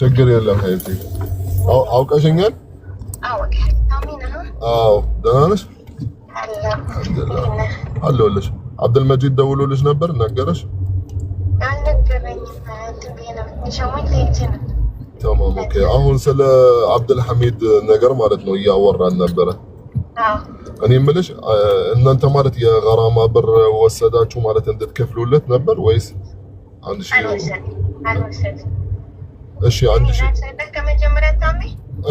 ችግር የለም ሀይቲ አውቀሽኛል አዎ ደህና ነሽ አለሁልሽ አብዱልመጂድ ደውሎልሽ ነበር ነገረሽ تمام اوكي አሁን ስለ አብዱልሐሚድ ነገር ማለት ነው እያወራን ነበር እኔ የምልሽ እናንተ ማለት የገራማ ብር ወሰዳችሁ ማለት እንድትከፍሉለት ነበር ወይስ አንድ ሺህ እሺ አንድ ሺህ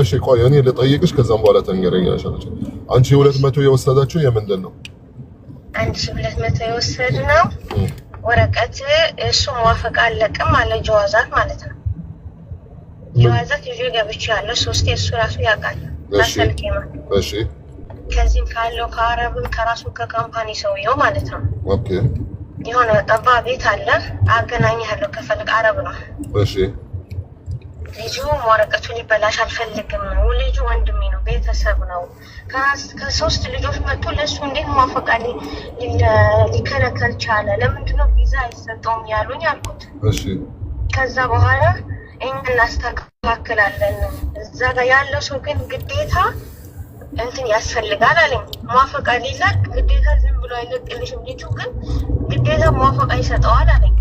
እሺ ቆይ እኔ ልጠይቅሽ ከዛም በኋላ ተንገረኛሽ አለች አንቺ 200 የወሰዳችሁ የምንድን ነው 1200 የወሰድነው ወረቀት እሱ ሙዋፈቅ አለቀም አለ ጀዋዛት ማለት ነው ጀዋዛት ይዤ ገብቻለሁ ሶስቴ እሱ ራሱ ያውቃል ማሰልከማ እሺ ከዚህም ካለው ከአረብም ከራሱ ከካምፓኒ ሰውየው ማለት ነው ኦኬ የሆነ ጠባ ቤት አለ አገናኛለሁ ከፈልግ አረብ ነው እሺ ልጁ ወረቀቱ ሊበላሽ አልፈልግም ነው ልጁ ወንድሜ ነው ቤተሰብ ነው ከሶስት ልጆች መጥቶ ለሱ እንዴት ማፈቃሊ ሊከለከል ቻለ ለምንድነው ቪዛ አይሰጠውም ያሉኝ አልኩት እሺ ከዛ በኋላ እኛ እናስተካክላለን እዛ ጋር ያለው ሰው ግን ግዴታ እንትን ያስፈልጋል አለኝ ማፈቃሊ ላክ ግዴታ ዝም ብሎ አይለቅልሽም ልጁ ግን ግዴታ ማፈቃ ይሰጠዋል አለኝ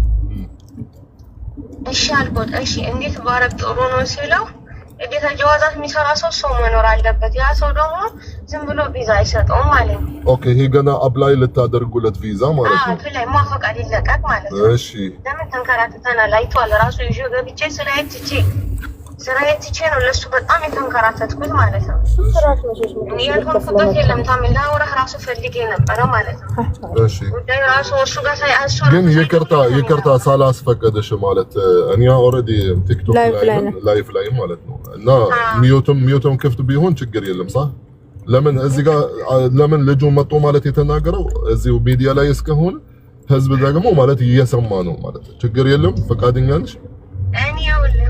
እሺ አልኩት እሺ እንዴት ባረግ ጥሩ ነው ሲለው ግዴታ ጀዋዛት የሚሰራ ሰው መኖር አለበት ያ ሰው ደግሞ ዝም ብሎ ቪዛ አይሰጠውም ማለት ነው ኦኬ ይሄ ገና አፕላይ ልታደርጉለት ቪዛ ማለት ነው ላይ ማፈቃ ሊለቀቅ ማለት ነው እሺ ለምን ተንከራተተናል አይቷል ራሱ ይዤ ገብቼ ስራዬ ነው ለሱ በጣም የተንከራተትኩት ማለት ነው ስራሽ ነው ያልኩት የለም ታምላ ወራህ ራሱ ፈልጌ ነበር ማለት ነው እሺ ወዳይ ራሱ እሱ ጋር ሳይአሱ ግን ይቅርታ ሳላስፈቀደሽ ማለት እኔ ኦሬዲ ቲክቶክ ላይፍ ላይ ማለት ነው እና ሚዩትም ክፍት ቢሆን ችግር የለም ሳ ለምን እዚህ ጋር ለምን ልጁ መጥቶ ማለት የተናገረው እዚሁ ሚዲያ ላይ እስከሆነ ህዝብ ደግሞ ማለት እየሰማ ነው ማለት ችግር የለም ፈቃደኛ ነሽ እኔ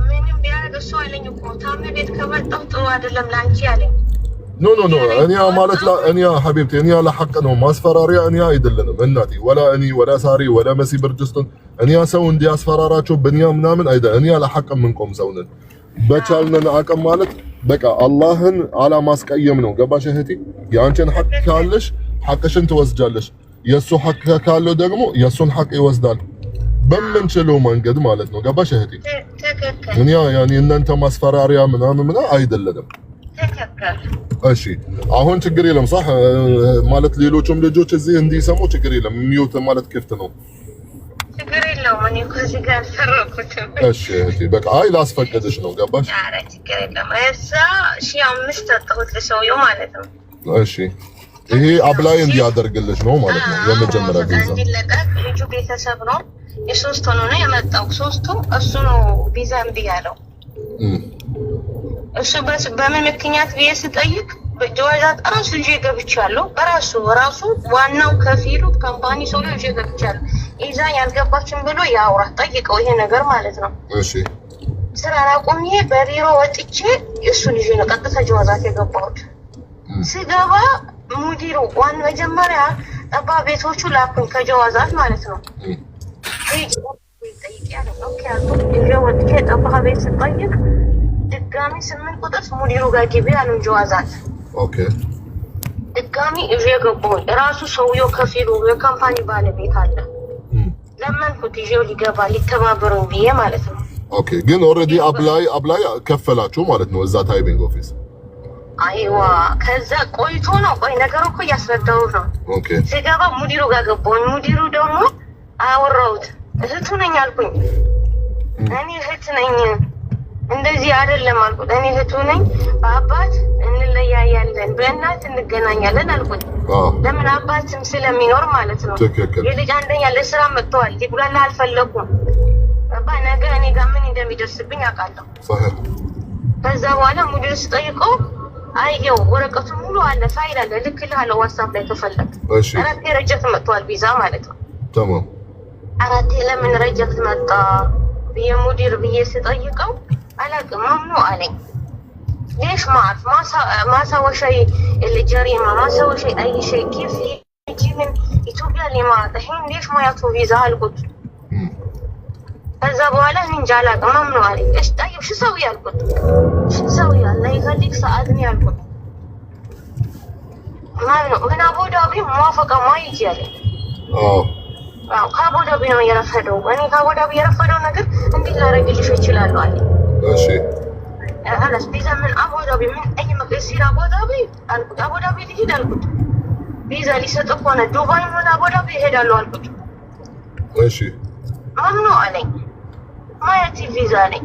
ምንም ቢያደርሱ አይለኝ እኮ ታም ቤት ከመጣው ጥሩ አይደለም ላንቺ ያለኝ ኖ እኔ ማለት እኔ ሐቢብቲ እኔ على حق ነው ማስፈራሪያ እኔ አይደለም እናቴ ወላ እኔ ወላ ሳሪ ወላ መሲ ብርጅስቶን እኔ ሰው እንዲያስፈራራቸው በእኛ ምናምን አይደለም እኔ على حق ምንቆም ሰው ነን በቻልነን አቅም ማለት በቃ አላህን አላ ማስቀየም ነው ገባሽ እህቴ ያንቺን ሐቅ ካለሽ ሐቅሽን ትወስጃለሽ የሱ ሐቅ ካለው ደግሞ የሱን ሐቅ ይወስዳል በመንችለው መንገድ ማለት ነው ገባሽ እህቴ እኔ ያኔ እናንተ ማስፈራሪያ ምናምን አይደለም እሺ አሁን ችግር የለም صح ማለት ሌሎችም ልጆች እዚህ እንዲሰሙ ችግር የለም ሚውት ማለት ክፍት ነው ችግር የለውም እኔ ከዚህ ጋር ሰረኩት እሺ እህቴ በቃ አይ ላስፈቀደሽ ነው ገባሽ ኧረ ችግር የለም እዛ 1500 ተጠሁት ለሰውየው ማለት ነው እሺ ይሄ አፕላይ እንዲያደርግልሽ ነው ማለት ነው የመጀመሪያ ቪዛ ልጁ ቤተሰብ ነው የሶስት ሆኖ ነው የመጣው ሶስቱ እሱ ነው ቪዛ እምቢ ያለው እሱ በምን ምክንያት ቪዛ ጠይቅ በጀዋዛት ራሱ ይዤ ገብቻለሁ በራሱ ዋናው ከፊሉ ካምፓኒ ሰው ነው ይዤ ገብቻለሁ ኢዛ ያልገባችን ብሎ ያውራ ጠይቀው ይሄ ነገር ማለት ነው እሺ ስራ አቁሜ በቢሮ ወጥቼ እሱን ይዤ ነው ቀጥታ ጀዋዛት የገባሁት ሲገባ ሙዲሩ ዋን መጀመሪያ ጠባ ቤቶቹ ላኩኝ ከጀዋዛት ማለት ነው ቤት ስጠይቅ ድጋሚ 8 ቁጥር ሙዲሩ ጋር ግቢ አሉኝ ጀዋዛት ኦኬ ድጋሚ እጄ ገባሁኝ ራሱ ሰውየው ከፊሉ የካምፓኒ ባለቤት አለ ለመንኩት ይዤው ሊገባ ሊተባበረው ብዬ ማለት ነው ኦኬ ግን ኦሬዲ አፕላይ ከፈላችሁ ማለት ነው እዛ ታይፒንግ ኦፊስ አይዋ ከዛ ቆይቶ ነው ቆይ ነገር እኮ ያስረዳው ነው ኦኬ ሲገባ ሙዲሩ ጋር ገባሁኝ ሙዲሩ ደግሞ አወራሁት እህቱ ነኝ አልኩኝ እኔ እህት ነኝ እንደዚህ አይደለም አልኩት እኔ እህቱ ነኝ በአባት እንለያያለን በእናት እንገናኛለን አልኩት ለምን አባትም ስለሚኖር ማለት ነው የልጅ አንደኛ ለስራ መጥቷል ይብላላ አልፈለኩም ነገ እኔ ጋር ምን እንደሚደርስብኝ አውቃለሁ صحيح ከዛ በኋላ ሙዲሩ ስጠይቀው አይየው ወረቀቱ ሙሉ አለ ፋይል አለ ልክልሃለሁ ዋትስአፕ ላይ ተፈለክ እሺ አራት ረጀት መጥቷል ቪዛ ማለት ነው تمام አራት ለምን ረጀት መጣ በየሙዲር በየስጠይቀው አላውቅም ነው አለኝ ليش ما سوى شيء الجريمه ما سوى شيء اي شيء كيف يجي من ኢትዮጵያ ለማለት الحين ليش ما يعطوا فيزا አልኩት ከዛ በኋላ እንጃ አላውቅም ነው አለኝ። እሺ ጠይብ ሽ ሰው ያልኩት ሰው ያለ ይፈልግ ሰዓት ነው ያልኩት ማን ነው ግን አቡዳቢ ሙዋፈቃ ማይጅ ያለ ከአቡዳቢ ነው የረፈደው። እኔ ከአቡዳቢ የረፈደው ነገር እንዴት ላደርግልሽ እችላለሁ አለኝ። እሺ አላስ ቢዛ ምን አቡዳቢ ምን አይ መቅሲራ አቡዳቢ አልኩት። አቡዳቢ ልሂድ አልኩት። ቪዛ ሊሰጥ ሆነ ዱባይ ሆነ አቡዳቢ ይሄዳሉ አልኩት። እሺ ማን ነው አለኝ። ማየት ቪዛ ነኝ።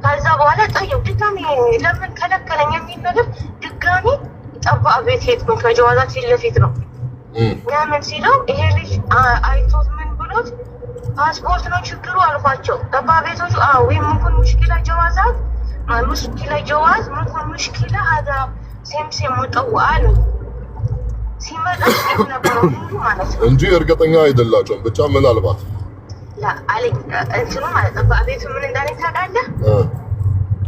ከዛ በኋላ ጠየው ድጋሚ ለምን ከለከለኝ የሚል ነገር ድጋሚ ጠባ ቤት ሄድኩኝ። ከጀዋዛት ፊት ለፊት ነው ለምን ሲለው ይሄ ልጅ አይቶት ምን ብሎት ፓስፖርት ነው ችግሩ አልኳቸው። ጠባ ቤቶቹ ወይ ምንኩን ሙሽኪላ ጀዋዛት ሙሽኪላ ጀዋዝ ምንኩን ሙሽኪላ هذا سمسم مطوع ሲመጣ ነበር ማለት ነው እንጂ እርግጠኛ አይደላችሁም። ብቻ ምናልባት ላ አለኝ እንትኑ ማለት ጠባ ቤቱ ምን እንዳለ ታውቃለህ?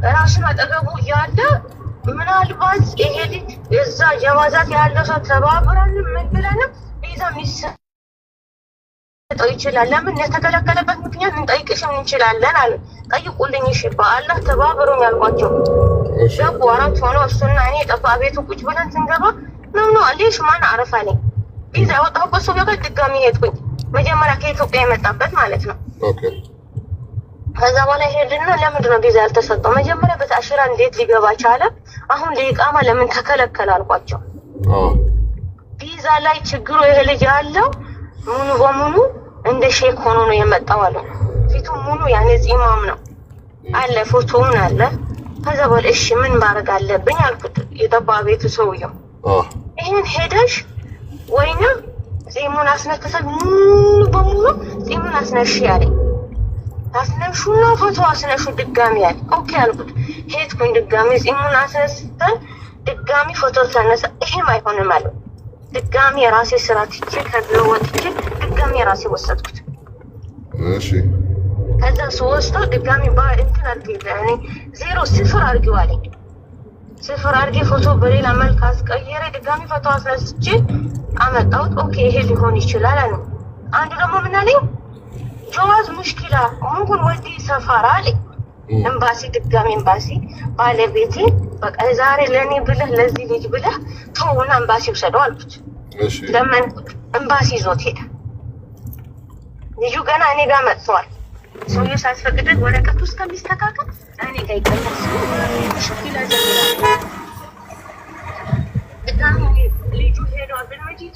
ራሱን አጠገቡ ያለ ምናልባት ይሄ ልጅ እዛ ጀዋዛት ያለው ሰው ተባብረን ምን ብለን ቪዛ ሚሰጠው ይችላል። ለምን የተከለከለበት ምክንያት እንጠይቅሽ እንችላለን አለ። ጠይቁልኝ እሺ በአላህ ተባብሩኝ ያልኳቸው። ሸቁ አራት ሆኖ እሱና እኔ ጠባ ቤቱ ቁጭ ብለን ስንገባ ነው አለሽ ማን አረፋለኝ። ቪዛ ወጣሁበት ሰው ጋር ድጋሚ ሄድኩኝ። መጀመሪያ ከኢትዮጵያ የመጣበት ማለት ነው። ኦኬ ከዛ በኋላ ሄድና ለምንድን ነው ቪዛ ያልተሰጠው? መጀመሪያ በታሽራ እንዴት ሊገባ ቻለ? አሁን ለኢቃማ ለምን ተከለከለ አልኳቸው። ቪዛ ላይ ችግሩ ይሄ ልጅ ያለው ሙሉ በሙሉ እንደ ሼክ ሆኖ ነው የመጣው አለ። ፊቱ ሙሉ ያኔ ጺማም ነው አለ፣ ፎቶውን አለ። ከዛ በኋላ እሺ ምን ማድረግ አለብኝ አልኩት። የጠባ ቤቱ ሰውየው ይሄን ሄደሽ ወይና ጺሙን አስነክተሽ ሙሉ በሙሉ ጺሙን አስነሽ ያለኝ። አስነሹና ፎቶ አስነሹ ድጋሚ ያለ። ኦኬ አልኩት። ሄድኩኝ ድጋሚ ጺሙን አስነስተን ድጋሚ ፎቶ ተነሳ። ይሄም አይሆንም አለ። ድጋሚ የራሴ ስራ ትቼ ከቢሮ ወጥቼ ድጋሚ የራሴ ወሰድኩት። እሺ ከዛ ስወስደው ድጋሚ እንትን አድርጌ እኔ 0 አድርጌው አለኝ። 0 አድርጌ ፎቶ በሌላ መልክ አስቀየረ። ድጋሚ ፎቶ አስነስቼ አመጣሁት። ኦኬ ይሄ ሊሆን ይችላል አለ። አንዱ ደግሞ ምን አለኝ? ጀዋዝ ሙሽኪላ ሙንኩን ወዲ ሰፋራ አለኝ። ኤምባሲ ድጋሚ ኤምባሲ ባለቤቴ በቃ ዛሬ ለኔ ብለህ ለዚህ ልጅ ብለህ ተውና ኤምባሲ ወሰደው አልኩት። እሺ ለምን ኤምባሲ ይዞት ሄደ? ልጁ ገና እኔ ጋር መጥቷል። ሰውዬው ሳስፈቅድ ወረቀቱ እስከሚስተካከል እኔ ጋር ይቀመጥ ሙሽኪላ ዘግራ ድጋሚ ልጁ ሄዶ አብዱልመጂድ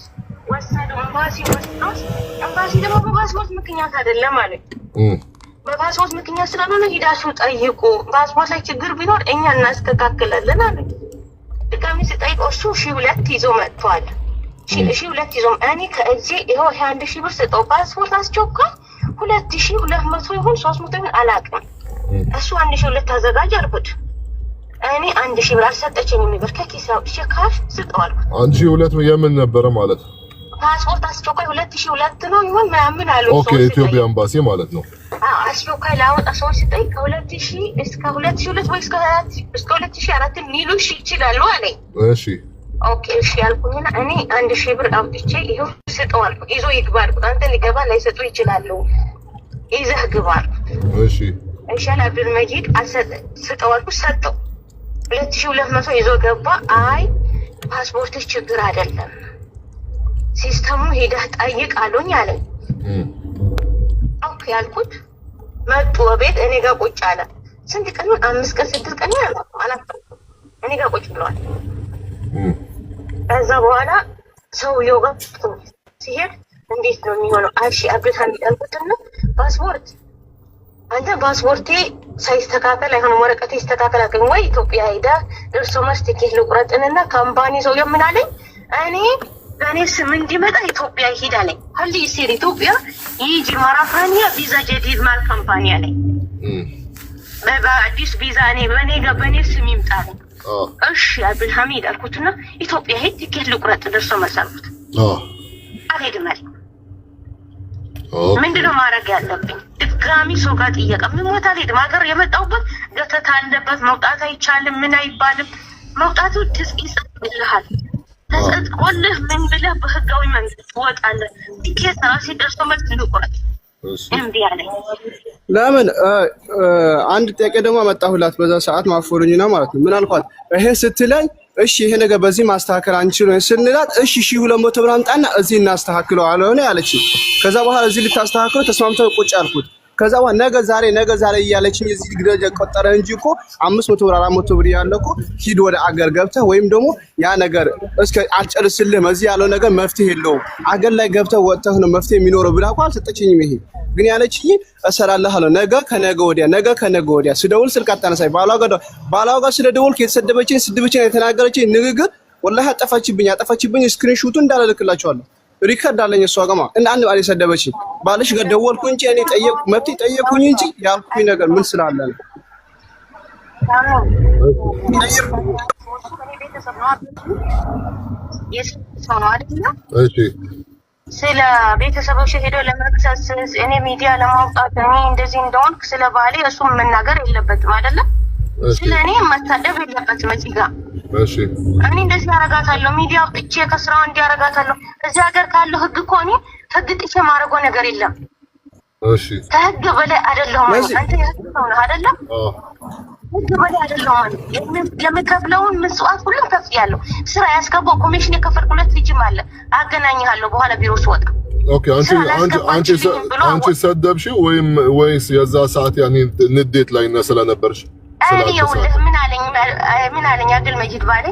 ወሰደው ኤምባሲ ወስዶት ኤምባሲ ደግሞ በፓስፖርት ምክንያት አይደለም ማለት በፓስፖርት ምክንያት ስለሆነ ሂዳችሁ ጠይቁ። ፓስፖርት ላይ ችግር ቢኖር እኛ እናስተካክላለን አለ። ድጋሚ ስጠይቀው እሱ 2,000 ይዞ መጥቷል። 2,000 ይዞ እኔ ከእጄ ይኸው 1,000 ብር ስጠው ፓስፖርት አስቸኳይ 2,200 ይሁን 300 ይሁን አላውቅም። እሱ 1,200 ታዘጋጅ አልኩት። እኔ 1,000 ብር አልሰጠችኝም። ብር ከኪሳው ሸካፍ ስጠው አልኩት። 1,200 የምን ነበረ ማለት? ፓስፖርት አስቸኳይ 2,200 ነው ይሁን ምናምን አሉ። ኦኬ ኢትዮጵያ ኤምባሲ ማለት ነው። አስቸኳይ ላወጣ ሰዎች ሲጠይቅ ከ2,000 እስከ 2,200 ወይ እስከ 2,400 ሊሉሽ ይችላሉ አለኝ። እሺ ኦኬ እሺ ያልኩኝና እኔ 1,000 ብር አውጥቼ ይሄው ስጠው አልኩት። ይዞ ይግባ አልኩት። አንተ ሊገባ ላይሰጡ ይችላሉ ይዘህ ግባ አልኩት። እሺ ኢንሻአላ አብዱልመጂድ ስጠው አልኩት። ሰጠው 2,200 ይዞ ገባ። አይ ፓስፖርትሽ ችግር አይደለም ሲስተሙ ሄደህ ጠይቅ አሉኝ አለኝ። ኦኬ ያልኩት መጡ ቤት እኔ ጋር ቁጭ አለ። ስንት ቀን 5 ቀን 6 ቀን አላፈ እኔ ጋር ቁጭ ብለዋል። ከዛ በኋላ ሰውየው ጋር ሲሄድ እንዴት ነው የሚሆነው? እሺ አብዱልሐሚድ አልኩትና ፓስፖርት አንተ ፓስፖርቴ ሳይስተካከል አይሆንም ወረቀቴ ይስተካከል አልከኝ ወይ ኢትዮጵያ ሄዳ እርሶ መስቲኬት ልቁረጥንና ካምፓኒ ሰውየው ምን አለኝ? እኔ ስም እንዲመጣ ኢትዮጵያ ይሄድ አለኝ። ሀሊ ሲር ኢትዮጵያ ይጂ ማራፋኒያ ቪዛ ጀዲድ ማል ካምፓኒ አለኝ። በአዲስ ቪዛ እኔ በኔ ስም ይምጣልኝ። እሺ አብዱልሐሚድ አልኩትና ኢትዮጵያ ሄድ ቲኬት ልቁረጥ ደርሶ መሰልኩት። አልሄድም አለኝ። ምንድነው ማድረግ ያለብኝ? ድጋሚ ሰው ጋር ጥየቃ ምን ሞታ አልሄድም። ሀገር የመጣሁበት ገተታ አለበት መውጣት አይቻልም ምን አይባልም። መውጣቱ ይጽፍልሃል ተጽቆልህ ምን ብለህ በህጋዊ መንገድ ትወጣለህ። ቲኬት ራሴ ደርሶ መልስ ልቁረጥ እምቢ አለኝ። ለምን አንድ ጥያቄ ደግሞ መጣሁላት በዛ ሰዓት ማፎሩኝና ማለት ነው። ምን አልኳት? ይሄ ስትለኝ እሺ ይሄ ነገር በዚህ ማስተካከል አንችልም ስንላት እሺ 1200 ብር አምጣና እዚህ እናስተካክለው አለሆነ ያለች። ከዛ በኋላ እዚህ ልታስተካክለው ተስማምተው ቁጭ አልኩት። ከዛ በኋላ ነገ ዛሬ እያለችኝ እዚህ ግደጅ ቆጠረ እንጂ እኮ 500 ብር 400 ብር ያለው እኮ ሂድ ወደ አገር ገብተህ ወይም ደግሞ ያ ነገር እስከ አልጨርስልህም እዚህ ያለው ነገር መፍትሄ የለውም አገር ላይ ገብተህ ወጥተህ ነው መፍትሄ የሚኖረው ብላ እኮ አልሰጠችኝም። ይሄ ግን ያለችኝ እሰራለሁ ነገ ከነገ ወዲያ ስደውል ስልክ አታነሳኝ ባሏ ጋር ስለደወልኩ የተሰደበችኝ የተናገረችኝ ንግግር ወላሂ አጠፋችብኝ። ስክሪንሾቱ እንዳልልክላችኋለሁ ሪከርድ አለኝ እሷ ጋር እና አንድ ባለ ሰደበችኝ ባልሽ ጋር ደወልኩ እንጂ እኔ መብት ጠየቅኩኝ እንጂ ያልኩኝ ነገር ምን ስላለ ነው? ስለ ቤተሰቦች ሄዶ ለመክሰስ እኔ ሚዲያ ለማውጣት እኔ እንደዚህ እንደሆንክ ስለ ባሌ እሱም መናገር የለበትም አይደለም። ስለ እኔ መታደብ የለበትም እዚህ ጋር። እሺ እኔ እንደዚህ አረጋታለሁ ሚዲያ አውጥቼ ከስራው እንዲያረጋታለሁ። እዚህ ሀገር ካለው ህግ እኮ እኔ ህግ ጥቼ ማድረጎ ነገር የለም። እሺ ከህግ በላይ አይደለሁም። አንተ የህግ ሰው ነህ አይደለም? ህግ በላይ አይደለሁም። የምከፍለውን መስዋዕት ሁሉም ከፍያለሁ። ስራ ያስገባው ኮሚሽን የከፈልኩለት ልጅም አለ አገናኝሃለሁ በኋላ ቢሮ ስወጣ። ኦኬ አንቺ ሰደብሽው ወይስ የዛ ሰዓት ያኔ ንዴት ላይ ስለነበርሽ? እኔ ይኸውልህ ምን አለኝ አብዱል መጂድ ባለ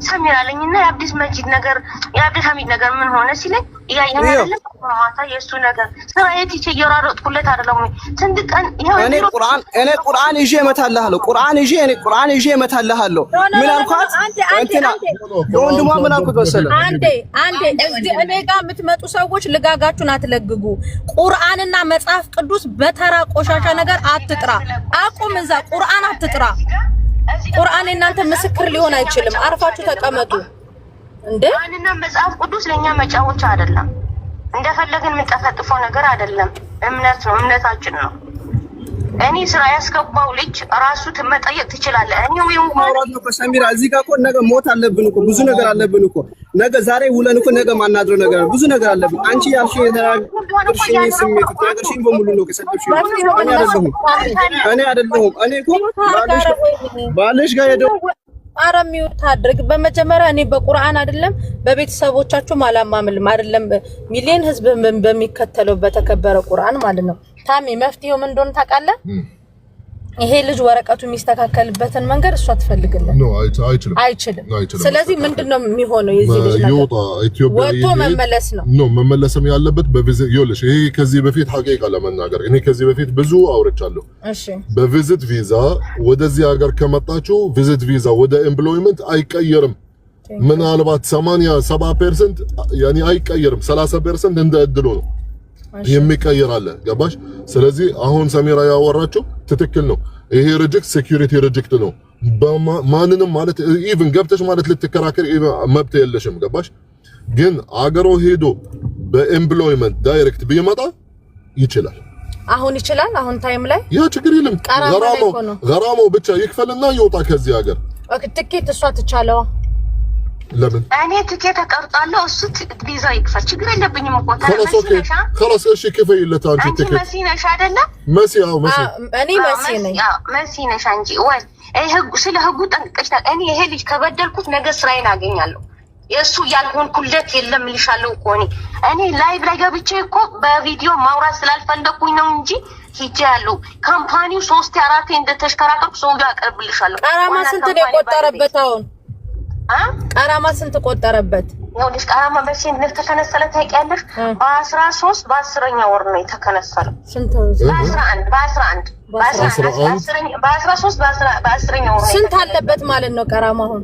ሰሚር አለኝና የአብዱል መጂድ ነገር የአብዱል ሐሚድ ነገር ምን ሆነ ሲለኝ ያየኝ አይደለም ማታ የሱ ነገር ስራ የትቼ እየራረጥኩለት አይደለም ስንት ቀን እኔ ቁርአን ይዤ እመታለሁ ቁርአን ይዤ እመታለሁ ምን አልኳት እንትና ወንድሟ ምን አልኩት መሰለህ አንዴ እኔ ጋር የምትመጡ ሰዎች ልጋጋችሁን አትለግጉ ቁርአንና መጽሐፍ ቅዱስ በተራ ቆሻሻ ነገር አትጥራ አቁም እዛ ቁርአን አትጥራ ቁርአን እናንተ ምስክር ሊሆን አይችልም አርፋችሁ ተቀመጡ እንዴ ቁርአንና መጽሐፍ ቅዱስ ለኛ መጫወቻ አይደለም እንደፈለግን የምንጠፈጥፈው ነገር አይደለም እምነት ነው እምነታችን ነው እኔ ስራ ያስገባው ልጅ ራሱ መጠየቅ ትችላለህ እኔ ወይም ማውራት ነው ከሰሚራ እዚህ ጋር እኮ ነገ ሞት አለብን እኮ ብዙ ነገር አለብን እኮ ነገ ዛሬ ውለን እኮ ነገ ማናድረው ነገር ብዙ ነገር አለብን አንቺ ያልሽኝ የተናገርሽኝ ስሜት ተናገርሽኝ በሙሉ ነው ከሰደብሽኝ እኔ አይደለሁም እኔ እኮ ባልሽ ጋር ሄደው አረሚው ታድርግ በመጀመሪያ እኔ በቁርአን አይደለም በቤተሰቦቻችሁ ማላማምልም አይደለም ሚሊዮን ህዝብ በሚከተለው በተከበረ ቁርአን ማለት ነው ታሚ መፍትሄው ምን እንደሆነ ታውቃለህ ይሄ ልጅ ወረቀቱ የሚስተካከልበትን መንገድ እሷ ትፈልግልህ ነው አይችልም ስለዚህ ምንድነው የሚሆነው የዚህ ልጅ ነገር ይወጣ ኢትዮጵያ ወጥቶ መመለስ ነው መመለስም ያለበት በቪዚት ይኸውልሽ ይሄ ከዚህ በፊት ሐቂቃ ለመናገር እኔ ከዚህ በፊት ብዙ አውርቻለሁ እሺ በቪዚት ቪዛ ወደዚህ ሀገር ከመጣችሁ ቪዚት ቪዛ ወደ ኤምፕሎይመንት አይቀየርም ምናልባት 80-70% ያኒ አይቀየርም 30% እንደ እድሉ ነው የሚቀየር አለ ገባሽ ስለዚህ አሁን ሰሚራ ያወራችሁ ትክክል ነው ይሄ ሪጀክት ሴኩሪቲ ሪጀክት ነው ማንንም ማለት ኢቭን ገብተሽ ማለት ልትከራከር መብት የለሽም ገባሽ ግን አገሮ ሄዶ በኤምፕሎይመንት ዳይሬክት ቢመጣ ይችላል አሁን ታይም ላይ ያ ችግር የለም ገራማው ብቻ ይክፈልና ይወጣ ከዚህ ሀገር ትኬት እሷ ትቻለው ለምን እኔ ትኬት ተቀርጣለሁ እሱ ቪዛ ይክፈል ችግር የለብኝም እኮ خلاص እሺ ክፈይለት አንቺ ትኬት መሲ ነሽ አይደለ መሲ እኔ መሲ ነኝ መሲ ነሽ አንቺ ወይ ስለ ህጉ ጠንቅቀሽ እኔ ይሄ ልጅ ከበደልኩት ነገ ስራዬን አገኛለሁ የሱ ያልሆንኩለት የለም ልሻለው እኮ እኔ ላይቭ ላይ ገብቼ እኮ በቪዲዮ ማውራት ስላልፈለኩኝ ነው እንጂ ሂጄ ያለው ካምፓኒው 3-4 እንደተሽከራከርኩ ሰው ጋር አቀርብልሻለሁ ቀራማ ስንት ነው የቆጠረበት አሁን ቀራማ ስንት ቆጠረበት ይኸውልሽ ቀራማ በሲ እንደተከነሰለ ታውቂያለሽ በ13 በ10ኛ ወር ነው የተከነሰለው ስንት በ11 በ13 ወር ስንት አለበት ማለት ነው ቀራማ አሁን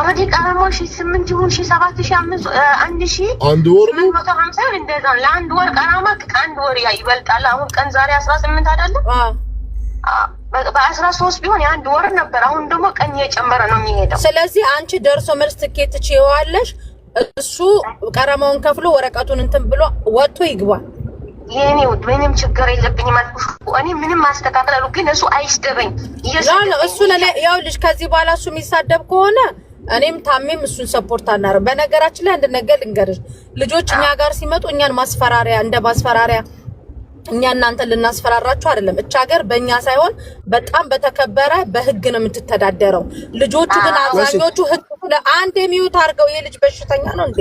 አዲ ቀራማው 8 ይሁን 7 5 1000 አንድ ወር ነው 150 እንደዛ ለአንድ ወር ቀራማ ከአንድ ወር ይበልጣል አሁን ቀን ዛሬ 18 አይደለ በ13 ቢሆን የአንድ ወር ነበር አሁን ደግሞ ቀን እየጨመረ ነው የሚሄደው ስለዚህ አንቺ ደርሶ መልስ ትኬት ትችይዋለሽ እሱ ቀራማውን ከፍሎ ወረቀቱን እንትን ብሎ ወጥቶ ይግባ የኔ ውድ ምንም ችግር የለብኝም አልኩሽ እኔ ምንም ማስተካከላሉ ግን እሱ አይስደበኝ እሱ ያው ልጅ ከዚህ በኋላ እሱ የሚሳደብ ከሆነ እኔም ታሜም እሱን ሰፖርት አናረ በነገራችን ላይ አንድ ነገር ልንገርሽ ልጆች እኛ ጋር ሲመጡ እኛን ማስፈራሪያ እንደ ማስፈራሪያ እኛ እናንተ ልናስፈራራችሁ አይደለም። እቻ ሀገር በእኛ ሳይሆን በጣም በተከበረ በህግ ነው የምትተዳደረው። ልጆቹ ግን አብዛኞቹ ህግ ለአንድ የሚዩት አድርገው ይሄ ልጅ በሽተኛ ነው እንዴ?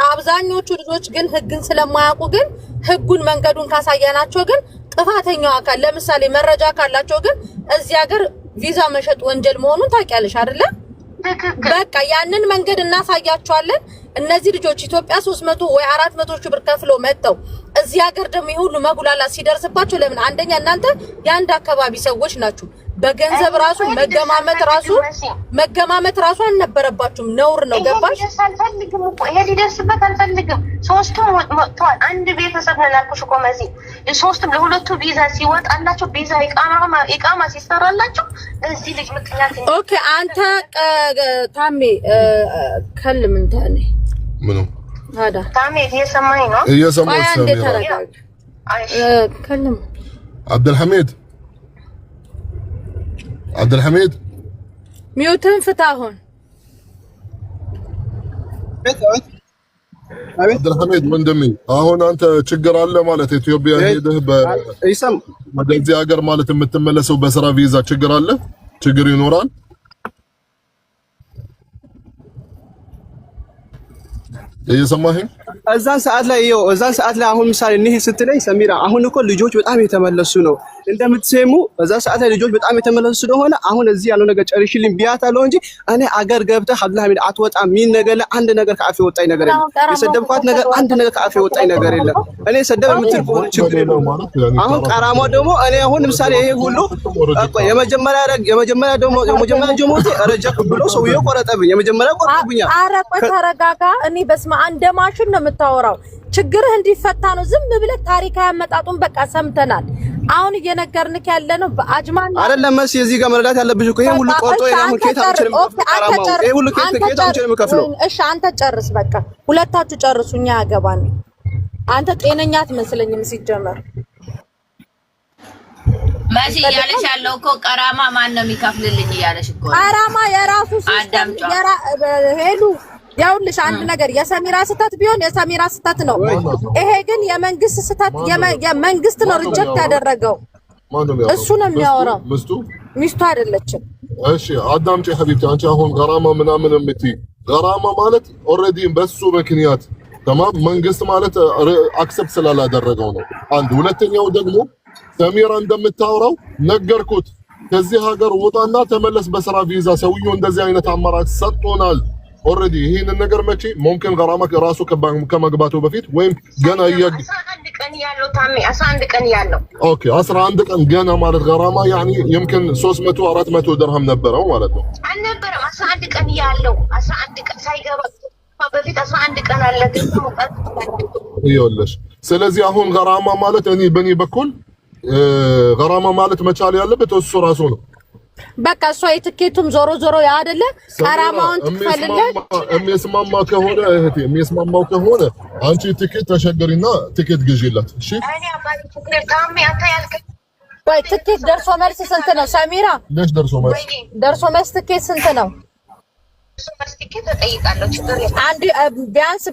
አብዛኞቹ ልጆች ግን ህግን ስለማያውቁ ግን ህጉን መንገዱን ካሳያናቸው ግን ጥፋተኛው አካል ለምሳሌ መረጃ ካላቸው ግን እዚህ ሀገር ቪዛ መሸጥ ወንጀል መሆኑን ታውቂያለሽ አይደለ? በቃ ያንን መንገድ እናሳያቸዋለን። እነዚህ ልጆች ኢትዮጵያ 300 ወይ 400 ሺህ ብር ከፍለው መጥተው እዚህ ሀገር ደግሞ ይሁሉ መጉላላት ሲደርስባቸው ለምን? አንደኛ እናንተ የአንድ አካባቢ ሰዎች ናችሁ። በገንዘብ ራሱ መገማመት ራሱ አልነበረባችሁም። ነውር ነው። ገባሽ? አልፈልግም እኮ ይሄ ሊደርስበት አልፈልግም። ሶስቱም ወጥተዋል። አንድ ቤተሰብ ነው ያልኩሽ እኮ መሲ። ሶስቱም ለሁለቱ ቪዛ ሲወጣላቸው ቪዛ ኢቃማ ሲሰራላቸው እዚህ ልጅ ምክንያት ኦኬ። አንተ ታሜ ከልም እንታኔ ምኑ አዳ ታሜ እየሰማኸኝ ነው? እየሰማሁሽ ሰሚራ። ከልም አብዱልሐሚድ ሚውትን ፍታሁን አብዱልሐሚድ ወንድሜ፣ አሁን አንተ ችግር አለ ማለት ኢትዮጵያ ሄደህ ወደዚህ ሀገር ማለት የምትመለሰው በስራ ቪዛ ችግር አለ? ችግር ይኖራል? እየሰማኸኝ? እዛን ሰዓት ላይ አሁን ምሳሌ እንሂድ ስትለኝ ሰሚራ፣ አሁን እኮ ልጆች በጣም የተመለሱ ነው እንደምትሰሙ። በዛ ሰዓት ላይ ልጆች በጣም የተመለሱ ስለሆነ አሁን እዚህ ያለው ነገር ጨርሽልኝ ቢያታለው እንጂ እኔ አገር ገብተህ አብዱልሐሚድ አትወጣም ሚን ነገር ላይ አንድ ነገር ከአፌ ወጣኝ ነገር የለም። የሰደብኳት ነገር አንድ ነገር ከአፌ ወጣኝ ነገር የለም። እኔ ሰደብ የምትል ከሆነ ችግር የለውም። አሁን ቀራማው ደግሞ እኔ አሁን ምሳሌ ይሄ ሁሉ የመጀመሪያ ጀሞቴ ረጀክ ብሎ ሰውዬው ቆረጠብኝ። የመጀመሪያ ቆረጠብኛል። ኧረ ቆይ ተረጋጋ። እኔ በስመ አብ እንደማሽን ነው የምታወራው። ችግርህ እንዲፈታ ነው። ዝም ብለህ ታሪካዊ አመጣጡን በቃ ሰምተናል። አሁን እየነገርንክ ያለ ነው በአጅማን አይደለም መሲ። እዚህ ጋር መረዳት ያለብሽ እኮ ይሄን ሁሉ ቆርጦ የራሙን ኬት አምችልም ቀራማው ይሄ ሁሉ ኬት አምችልም ከፍለው። እሺ አንተ ጨርስ፣ በቃ ሁለታችሁ ጨርሱ። እኛ ያገባን። አንተ ጤነኛ አትመስለኝም ሲጀመር። መሲ ያለሽ ያለው እኮ ቀራማ ማን ነው የሚከፍልልኝ እያለሽ እኮ ቀራማ የራሱ ሲስተም ሄሉ ያውልሽ አንድ ነገር የሰሚራ ስህተት ቢሆን የሰሚራ ስህተት ነው። ይሄ ግን የመንግስት ስህተት የመንግስት ነው ሪጀክት ያደረገው። እሱ ነው የሚያወራው፣ ሚስቱ አይደለችም። እሺ አዳምጪ ሐቢብቲ፣ አንቺ አሁን ገራማ ምናምን የምትይ ገራማ ማለት ኦልሬዲ በሱ ምክንያት ተማም መንግስት ማለት አክሰፕት ስላላደረገው ነው። አንድ ሁለተኛው ደግሞ ሰሚራ እንደምታወራው ነገርኩት፣ ከዚህ ሀገር ወጣና ተመለስ በስራ ቪዛ። ሰውየው እንደዚህ አይነት አማራጭ ሰጥቶናል። ኦልሬዲ ይሄንን ነገር መቼ ሙምኪን ገራማ ራሱ ከመግባቱ በፊት ወይም ገና 11 ቀን ያለው ታሜ 11 ቀን ያለው ኦኬ 11 ቀን ገና ማለት ገራማ ያኒ يمكن 300 400 ድርሃም ነበረው ማለት ነው። አልነበረም 11 ቀን ያለው 11 ቀን ሳይገባ በፊት 11 ቀን አለ ግን ይኸውልሽ። ስለዚህ አሁን ገራማ ማለት እኔ በኔ በኩል ገራማ ማለት መቻል ያለበት እሱ ራሱ ነው። በቃ እሷ የትኬቱም ዞሮ ዞሮ ያ አይደለ ቀራማውን ትፈልለች። የሚስማማ ከሆነ እህቴ የሚስማማው ከሆነ አንቺ ትኬት ተሸገሪና ትኬት ግዢላት። እሺ እኔ አባቴ ትኬት ታሜ አንተ ያልከኝ ወይ ትኬት ደርሶ መልስ ስንት ነው ሰሚራ? ለሽ ደርሶ መልስ ትኬት ስንት ነው? ትኬት ተጠይቃለሁ። ችግር የለም። አንድ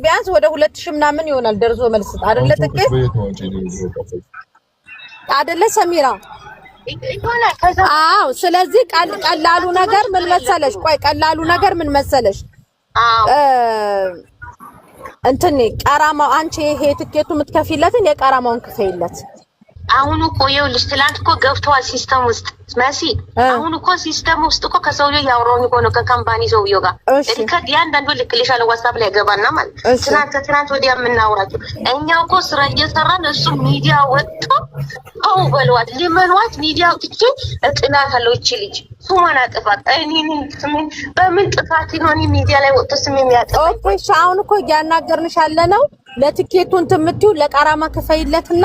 ቢያንስ ወደ 2000 ምናምን ይሆናል ደርሶ መልስ አይደለ? ትኬት አይደለ ሰሚራ? አዎ። ስለዚህ ቀላሉ ነገር ምን መሰለሽ? ቀላሉ ነገር ምን መሰለሽ? እንትን ቀራማው አንቺ ይሄ ትኬቱ የምትከፊለትን የቀራማውን ክፈይለት። አሁን እኮ ይኸውልሽ ትላንት እኮ ገብተዋል ሲስተም ውስጥ መሲ። አሁን እኮ ሲስተም ውስጥ እኮ ከሰውዬው ያወራውን እኮ ነው ከካምፓኒ ሰውዬው ጋር ሪከርድ ያንዳንዱ ልክልሻለሁ ዋትስአፕ ላይ ገባና ማለት ትናንት ወዲያ የምናወራቸው እኛው እኮ ስራ እየሰራን እሱ ሚዲያ ወጥቶ አው በለዋት ሊመኗት ሚዲያ ወጥቶ ጥናት አለው እቺ ልጅ ሱማና ጥፋት ስምን በምን ጥፋት ነው ሚዲያ ላይ ወጥቶ ስም የሚያጠፋ? ኦኬ አሁን እኮ ያናገርንሽ ያለ ነው ለትኬቱን ትምቲው ለቀራማ ከፈይለትና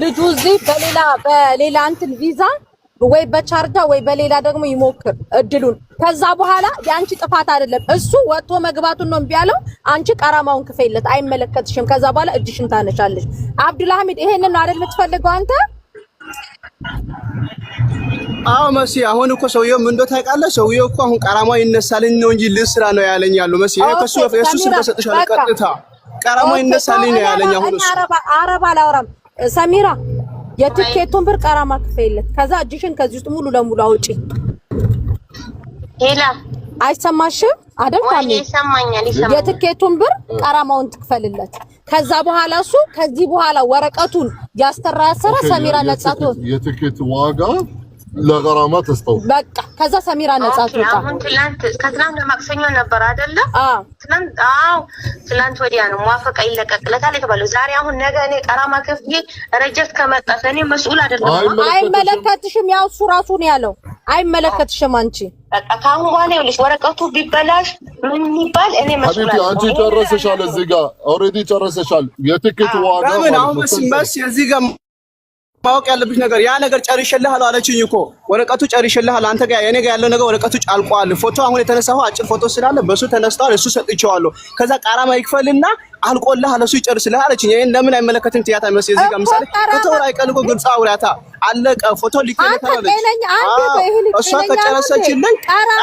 ልጁ እዚህ በሌላ እንትን ቪዛ ወይ በቻርጃ ወይ በሌላ ደግሞ ይሞክር እድሉን። ከዛ በኋላ ያንቺ ጥፋት አይደለም እሱ ወጥቶ መግባቱን ነው ቢያለው። አንቺ ቀራማውን ክፈይለት፣ አይመለከትሽም። ከዛ በኋላ እጅሽን ታነሻለሽ። አብዱልሐሚድ ይሄንን አይደል የምትፈልገው አንተ? አዎ መሲ፣ አሁን እኮ ሰውዬው ምን እንደው ታውቃለህ? ሰውዬው እኮ አሁን ቀራማው ይነሳልኝ ነው እንጂ ልስራ ነው ያለኝ ያለው መሲ። ይሄ ከሱ የሱ ስልክ ሰጥሻለሁ ቀጥታ ቀራማው ይነሳልኝ ነው ያለኝ። አሁን እሱ አረብ አላወራም። ሰሚራ የትኬቱን ብር ቀራማ ክፈይለት። ከዛ እጅሽን ከዚህ ውስጥ ሙሉ ለሙሉ አውጪ። ሄላ አይሰማሽም አይደል? ታሚ ይሰማኛል። የትኬቱን ብር ቀራማውን ትክፈልለት። ከዛ በኋላ እሱ ከዚህ በኋላ ወረቀቱን ያስተራሰረ ሰሚራ ነጻቱ የትኬት ዋጋ ለቀራማ ተስጠው በቃ። ከዛ ሰሚራ ነጻቱ አሁን ከትናንት ማክሰኞ ነበር አይደለ? ትናንት ወዲያ ነው ሙዋፈቃ ይለቀቅለታል የተባለው። ዛሬ አሁን ነገ እኔ ቀራማ ከፍዬ ረጀት ከመጣስ እኔ መስኡል አይደለም። አይመለከትሽም። ያው እሱ ራሱ ነው ያለው። አይመለከትሽም አንቺ በቃ ካሁን በኋላ ይኸውልሽ ወረቀቱ ቢበላሽ ምን ይባል እኔ መስኡል አይደለም። አንቺ ጨርሰሻል። እዚህ ጋር ኦሬዲ ጨርሰሻል። የትኬት ዋጋ ምን አሁን በስ እዚህ ጋር ማወቅ ያለብሽ ነገር ያ ነገር ጨርሼልሃለሁ አለችኝ እኮ ወረቀቱ ጨርሼልሃለሁ። አንተ ጋር የኔ ጋር ያለው ነገር ወረቀቱ ጫልቋል። ፎቶ አሁን የተነሳው አጭር ፎቶ ስላለ በሱ ተነስቷል። እሱ ሰጥቼዋለሁ። ከዛ ቀራማ ይክፈልና አልቆልሃል እሱ ይጨርስልህ አለችኝ። ይሄን ለምን አይመለከትም? ትያታ መስ እዚህ ጋር ምሳሌ ፎቶ አይቀልቆ ግልጽ አውራታ አለቀ። ፎቶ ሊከለከለ አለች። እሷ ከጨረሰችልኝ ቀራማ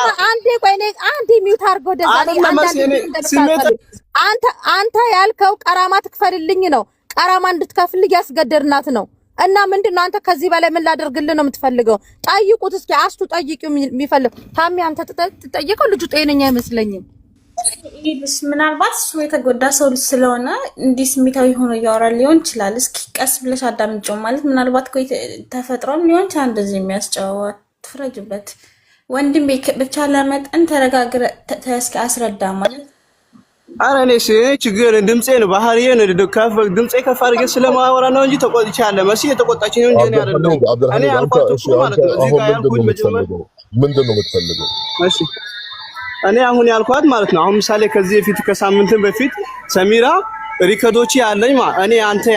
አንዴ ሚውት አድርገው አንተ ያልከው ቀራማ ትክፈልልኝ ነው። ቀራማ እንድትከፍል ያስገደድናት ነው። እና ምንድነው አንተ ከዚህ በላይ ምን ላደርግልህ ነው የምትፈልገው? ጠይቁት እስኪ አስቱ ጠይቂው የሚፈልግ ታሚ አንተ ትጠይቀው። ልጁ ጤነኛ አይመስለኝም። ይልስ ምናልባት እሱ የተጎዳ ሰው ስለሆነ እንዲህ ስሜታዊ ሆኖ እያወራ ሊሆን ይችላል። እስኪ ቀስ ብለሽ አዳምጪው። ማለት ምናልባት እኮ ተፈጥሮም ሊሆን ይችላል እንደዚህ የሚያስጨዋው። ትፍረጅበት ወንድም ብቻ ለመጠን ተረጋግረ እስኪ አስረዳ ማለት አረ እኔስ ችግር ድምጼ ነው ባህሪዬ ነው። ድምጼ ከፍ አድርጌ ስለማወራ ነው እንጂ ተቆጥቼ አለ መሲ የተቆጣችኝ ነው እንጂ እኔ አይደለም። እኔ አልኳችሁ ማለት ነው። እዚህ ጋር ያልኩት ምንድነው የምትፈልገው? እሺ እኔ አሁን ያልኳት ማለት ነው። አሁን ምሳሌ ከዚህ በፊት ከሳምንት በፊት ሰሚራ ሪከርዶች ያለኝ እኔ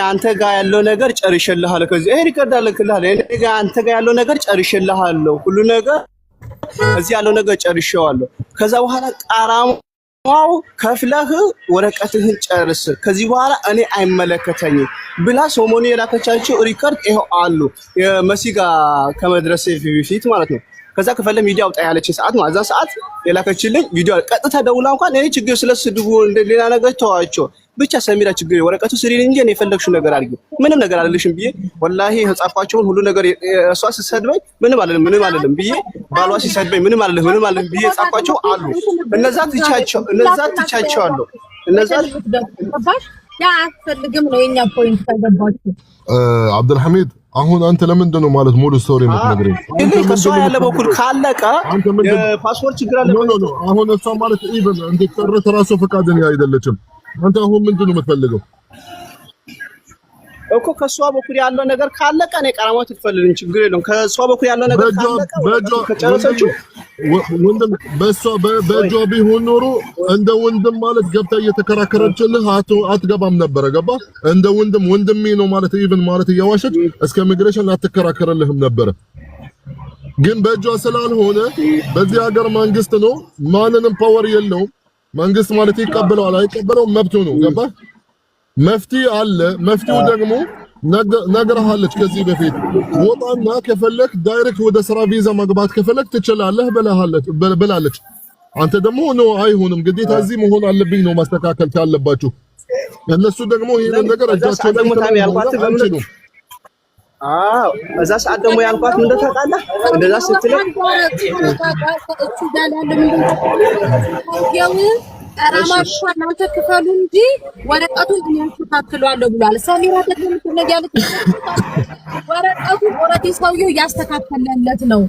አንተ ጋር ያለው ነገር ጨርሼልሃለሁ። ከዚህ ይሄ ሪከርድ አለክልሃለሁ። እኔ ጋር አንተ ጋር ያለው ነገር ጨርሼልሃለሁ። ሁሉ ነገር እዚህ ያለው ነገር ጨርሼዋለሁ። ከዛ በኋላ ቀራማው ከፍለህ ወረቀትህን ጨርስ፣ ከዚህ በኋላ እኔ አይመለከተኝም ብላ ሰሞኑን የላከቻቸው ሪከርድ ይሄው አሉ። የመሲ ጋር ከመድረሴ በፊት ማለት ነው። ከዛ ከፈለ ሚዲያ አውጣ ያለች ሰዓት ማለት እዛ ሰዓት የላከችልኝ ቪዲዮ ቀጥታ ደውላ እንኳን እኔ ችግር ስለስድቡ ሌላ ነገር ተዋቸው ብቻ ሰሚራ ችግር ወረቀቱ ስሪልኝ እንጂ እኔ የፈለግሽው ነገር አድርጊ ምንም ነገር አልልሽም ብዬ ወላሂ ህጻፋቸውን ሁሉ ነገር እሷ ሲሰድበኝ ምንም አይደለም ብዬ ባሏ ሲሰድበኝ ምንም አይደለም ብዬ ጻፋቸው አሉ። እነዛ ትቻቸዋለሁ። እነዛ ያ አትፈልግም ነው የኛ ፖይንት ተገባችሁ። አብዱልሐሚድ አሁን አንተ ለምንድን ነው ማለት ሙሉ ስቶሪ የምትነግረኝ? ከሷ ያለ በኩል ካለቀ የፓስፖርት ችግር አለ። ኖ አሁን እሷ ማለት ኢቭን እንድትጨርስ ራሱ ፈቃደኛ አይደለችም። አንተ አሁን ምንድን ነው የምትፈልገው እኮ? ከሷ በኩል ያለው ነገር ካለቀ እኔ ቀራማው ትፈልልኝ ችግር የለውም። ከሷ በኩል ያለው ነገር ካለቀ ከጨረሰችው ወንድም በእጇ ቢሆን ኖሮ እንደ ወንድም ማለት ገብታ እየተከራከረችልህ አትገባም ነበረ። ገባ? እንደ ወንድሜ ነው ማለት ኢቭን ማለት እያዋሸች እስከ ኢሚግሬሽን አትከራከረልህም ነበረ። ግን በእጇ ስላልሆነ በዚህ ሀገር መንግስት ነው፣ ማንንም ፓወር የለውም። መንግስት ማለት ይቀበለዋል አይቀበለውም መብቱ ነው። ገባ? መፍትሄ አለ። መፍትሄው ደግሞ ነግረሃለች ከዚህ በፊት ወጣና ከፈለክ ዳይሬክት ወደ ስራ ቪዛ መግባት ከፈለክ ትችላለህ ብላለች። አንተ ደግሞ ነው አይሆንም ግዴታ እዚህ መሆን አለብኝ ነው ማስተካከል ካለባችሁ። እነሱ ደግሞ ይሄን ነገር እጃቸው ላይ ተናግረው እዛ ሰዓት ደግሞ ያልኳት ምን ተጣጣላ እንደዛ ስትል ቀራማሽ እናንተ ክፈሉ እንጂ ወረቀቱን ያስተካክሏለሁ ብሏል። ሰሚራ ደግሞ ምትነጋለች ወረቀቱን ኦሬዲ ሰውየው ያስተካከለለት ነው።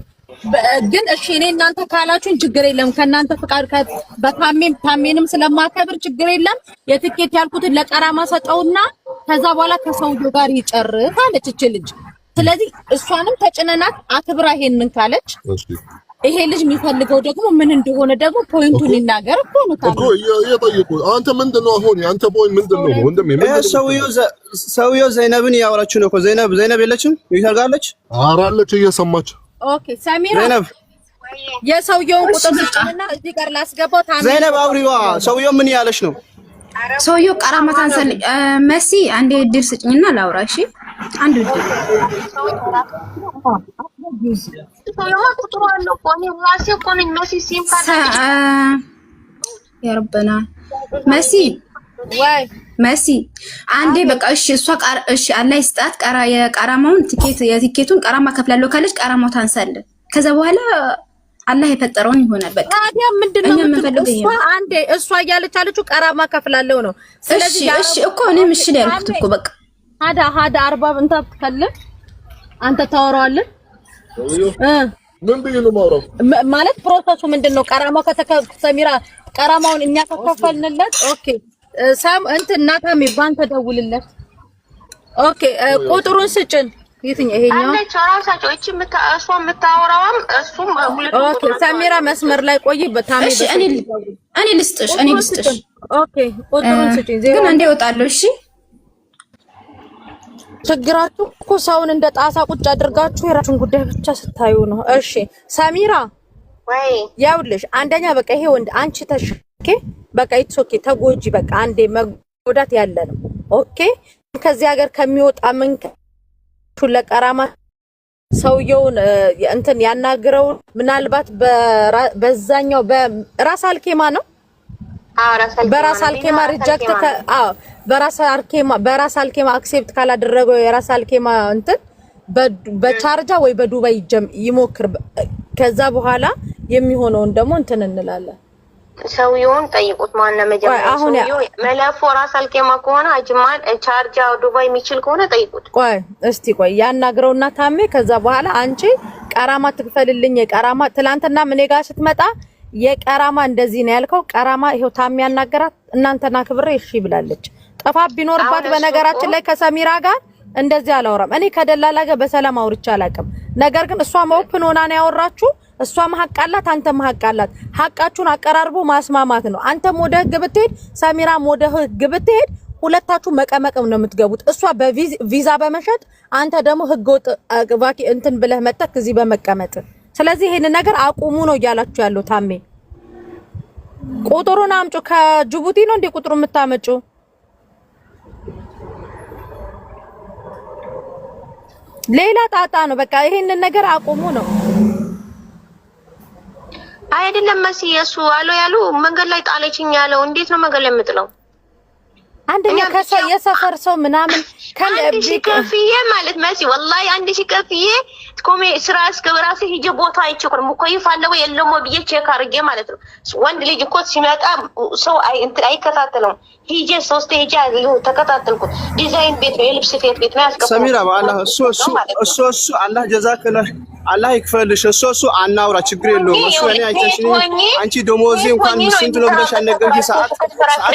ግን እሺ እኔ እናንተ ካላችሁን ችግር የለም። ከእናንተ ፍቃድ ታሜንም ስለማከብር ችግር የለም። የትኬት ያልኩትን ለቀራማ ሰጠውና ከዛ በኋላ ከሰውየው ጋር ይጨርስ አለች እቺ ልጅ። ስለዚህ እሷንም ተጭነናት አክብራ ይሄንን ካለች ይሄ ልጅ የሚፈልገው ደግሞ ምን እንደሆነ ደግሞ ፖይንቱን ይናገር እኮ ነው ታዲያ እኮ እየጠየቁ አንተ ምንድነው አሁን ያንተ ፖይንት ምንድነው? ወንድም ሰውየው ዘይነብን ያወራችሁ ነው እኮ ዘይነብ የለችም ይታርጋለች አራለች እየሰማች ኦኬ ሰሚራ ዘይነብ የሰውየውን ቁጥር ስጭኝና እዚህ ጋር ላስገባው ታዲያ ዘይነብ አውሪዋ ሰውየው ምን ያለች ነው? ሰውየው ቀራማት አንሰል መሲ አንዴ እድል ስጭኝና ላውራ እሺ አንድ እድል ያ ረበና መሲ ወይ መሲ አንዴ በቃ እሺ፣ እሷ እሺ አላህ ይስጣት። የቃራማውን የቲኬቱን ቃራማ ከፍላለሁ ካለች ቃራማው ታንሳለን። ከዛ በኋላ አላህ የፈጠረውን ይሆናል። በቃ ታዲያ ምንድነው እሷ አንዴ እሷ እያለች አለችው ቃራማ ከፍላለሁ ነው። ስለዚህ እሺ እኮ እኔም እሺ ነው ያልኩት እኮ በቃ ሀዳ አርባብ እንታ ትከለ አንተ ታወራዋለህ ምን ብዬሽ ነው የማወራው? ማለት ፕሮሰሱ ምንድነው? ቃራማው ሰሚራ ቃራማውን እኛ ተከፈልንለት። ኦኬ ሳም እንትን እናታሚ ባንተ ደውልለት። ኦኬ ቁጥሩን ስጭን። የትኛው ይሄኛው አለች ራሳቸው እቺ እሷ የምታወራውም እሱም ሁለቱ። ኦኬ ሰሚራ መስመር ላይ ቆይ። በታሚ እሺ እኔ ልስጥሽ። ኦኬ ቁጥሩን ስጭኝ። ግን እንደ እወጣለሁ። እሺ ችግራችሁ እኮ ሰውን እንደ ጣሳ ቁጭ አድርጋችሁ የራሱን ጉዳይ ብቻ ስታዩ ነው። እሺ ሰሚራ ወይ ያውልሽ አንደኛ በቃ ይሄ ወንድ አንቺ ኦኬ በቃ ኢትስ ኦኬ ተጎጂ በቃ አንዴ መጎዳት ያለ ነው። ኦኬ ከዚህ ሀገር ከሚወጣ ምን ለቀራማ ሰውየውን እንትን ያናግረው ምናልባት በዛኛው በራስ አልኬማ ነው። በራስ አልኬማ ሪጀክት በራስ አልኬማ አክሴፕት ካላደረገው የራስ አልኬማ እንትን በቻርጃ ወይ በዱባይ ይሞክር። ከዛ በኋላ የሚሆነውን ደግሞ እንትን እንላለን። ሰውየውን ጠይቁት። ማነው መጀመሪያ ሰውየው መለፎ ራስ አልኬማ ከሆነ አጅማል ቻርጃ ዱባይ የሚችል ከሆነ ጠይቁት። ቆይ እስቲ ቆይ ያናግረውና ታሜ ከዛ በኋላ አንቺ ቀራማ ትክፈልልኝ። የቀራማ ትላንትና ምን ጋር ስትመጣ የቀራማ እንደዚህ ነው ያልከው። ቀራማ ይሄው ታሜ ያናገራት እናንተና ክብሬ እሺ ብላለች። ጠፋ ቢኖርባት በነገራችን ላይ ከሰሚራ ጋር እንደዚህ አላወራም። እኔ ከደላላ ጋር በሰላም አውርቻ አላውቅም። ነገር ግን እሷ ኦፕን ሆና ነው ያወራችሁ። እሷ ሐቃላት አንተም ሐቃላት። ሐቃችሁን አቀራርቦ ማስማማት ነው። አንተም ወደ ህግ ብትሄድ ሰሚራም ወደ ህግ ብትሄድ ሁለታችሁ መቀመቅም ነው የምትገቡት። እሷ በቪዛ በመሸጥ አንተ ደግሞ ህገወጥ ባኪ እንትን ብለህ መጣክ እዚህ በመቀመጥ። ስለዚህ ይሄን ነገር አቁሙ ነው እያላችሁ ያለው። ታሜ ቁጥሩን አምጪው። ከጅቡቲ ነው እንዴ ቁጥሩ የምታመጪው? ሌላ ጣጣ ነው። በቃ ይሄንን ነገር አቁሙ ነው። አይደለም መሲ እሱ አለው ያሉ መንገድ ላይ ጣለችኝ ያለው እንዴት ነው መንገድ ላይ የምጥለው? አንደኛ የሰፈር ሰው ምናምን አንድ ሺህ ከፍዬ ማለት መሲ ወላሂ አንድ ሺህ ከፍዬ ኮሜ ስራ እስከብራሴ ሂጄ ቦታ አይቸኩር ሙኮይፍ አለው የለም ብዬ ቼክ አድርጌ ማለት ነው። ወንድ ልጅ እኮ ሲመጣ ሰው አይከታተለውም። ሂጄ ሶስት ሂጄ ተከታተልኩት። ዲዛይን ቤት ነው የልብስ ቤት ነው ያስቀመጥኩት። ሰሚራ በአላህ እሱ አላህ ጀዛከላህ አላህ ይክፈልሽ። እሱ አናውራ ችግር የለውም። እሱ እኔ አይተሽኝ አንቺ ደሞዜ እንኳን ስንት ነው ብለሽ አልነገርሽ። ሰዓት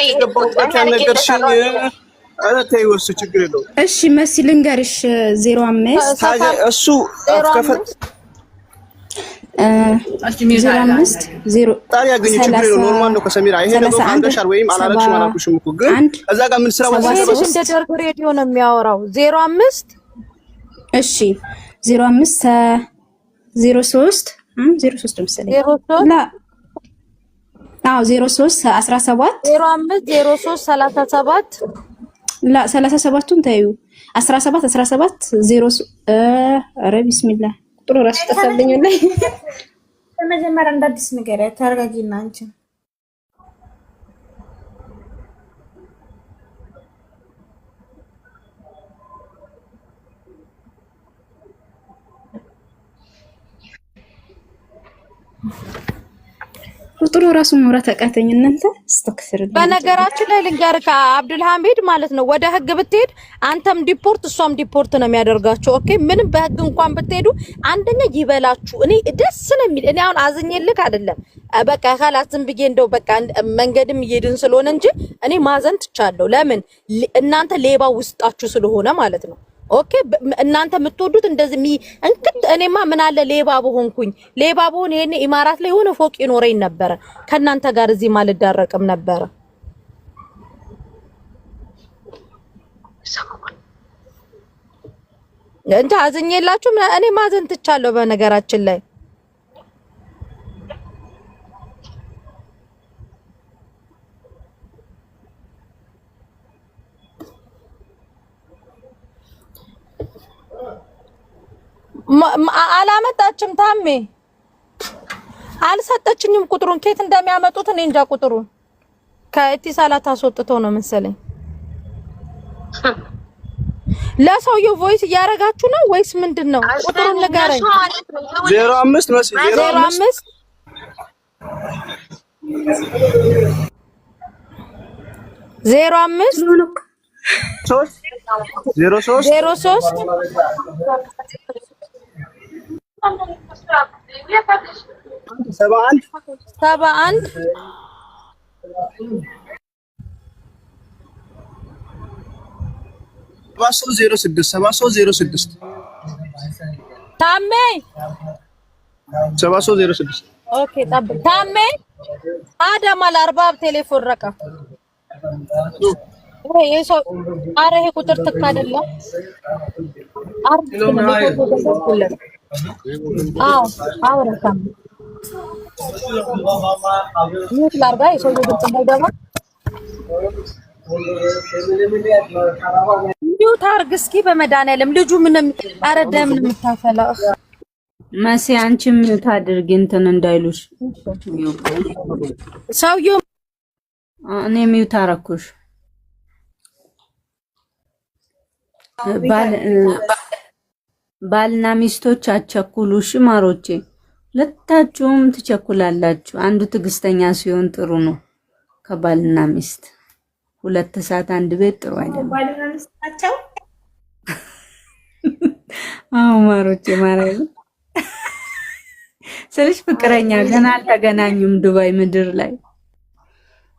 የገባሁበት ያልነገርሽኝ አረ ተይው፣ እሱ ችግር የለውም። እሺ መሲ ልንገርሽ 05 እሱ ከፈት 05 ታዲያ ግን ችግር የለውም። ኖርማል ነው ከሰሚራ ይሄ ነገር አንደሻል ወይም አላለችም አላልኩሽም እኮ ግን እዛ ጋር ምን ስራ ወሰደሽ? እንደ ደርግ ሬዲዮ ነው የሚያወራው 05 እሺ 05 03 03 መሰለኝ ላ አዎ 03 17 05 03 37 ላ 37ቱን ታዩ 17 0 ኧረ ቢስሚላህ ቁጥሩ ራስ ተሰብልኝ ላይ በመጀመሪያ እንደ አዲስ ነገር ታረጋጊና አንቺ ቁጥሩ ራሱ መውራት አቃተኝ። እናንተ አስተክፍር። በነገራችን ላይ ልንገርካ አብዱል ሐሚድ ማለት ነው ወደ ህግ ብትሄድ አንተም ዲፖርት እሷም ዲፖርት ነው የሚያደርጋቸው። ኦኬ ምንም በህግ እንኳን ብትሄዱ አንደኛ ይበላችሁ። እኔ ደስ ነው የሚል እኔ አሁን አዝኜልክ አይደለም በቃ خلاص ዝም ብዬ እንደው በቃ መንገድም እየሄድን ስለሆነ እንጂ እኔ ማዘን ትቻለሁ። ለምን እናንተ ሌባ ውስጣችሁ ስለሆነ ማለት ነው። ኦኬ እናንተ የምትወዱት እንደዚህ እንክት እኔማ ምን አለ ሌባ በሆንኩኝ ሌባ በሆን ይሄኔ ኢማራት ላይ ሆነ ፎቅ ይኖረኝ ነበር ከናንተ ጋር እዚህ ማልዳረቅም ነበር። እንጃ አዝኜላችሁ እኔ ማዘን ትቻለሁ በነገራችን ላይ አላመጣችም። ታሜ አልሰጠችኝም። ቁጥሩን ከየት እንደሚያመጡት እኔ እንጃ። ቁጥሩን ከኢቲሳላት አስወጥቶ ነው መሰለኝ። ለሰውየው ቮይስ እያረጋችሁ ነው ወይስ ምንድነው? ቁጥሩን ንገረኝ። 05 መሲ 05 7306 ታሜ 7306 ኦኬ ጠብቅ ታሜ አዳም አልአርባብ ቴሌፎን ረቃ ወይ ሰው አረ ይሄ ቁጥር ትክ አይደለም አውራታም ይሁት ላርጋ የሰው ድምጽ እንዳይገባ ይሁ ታርግ እስኪ በመድኃኒዓለም ልጁ ምንም አረ ደም የምታፈላ መሲ አንቺም ታድርጊ እንትን እንዳይሉሽ ሰውዬው እኔ ሚውት አደረኩሽ ባልና ሚስቶች አቸኩሉሽ ማሮቼ ሁለታችሁም ትቸኩላላችሁ አንዱ ትዕግስተኛ ሲሆን ጥሩ ነው ከባልና ሚስት 2 ሰዓት አንድ ቤት ጥሩ አይደለም ባልና ሚስት ናቸው አዎ ማሮቼ ማራይ ስለሽ ፍቅረኛ ገና አልተገናኙም ዱባይ ምድር ላይ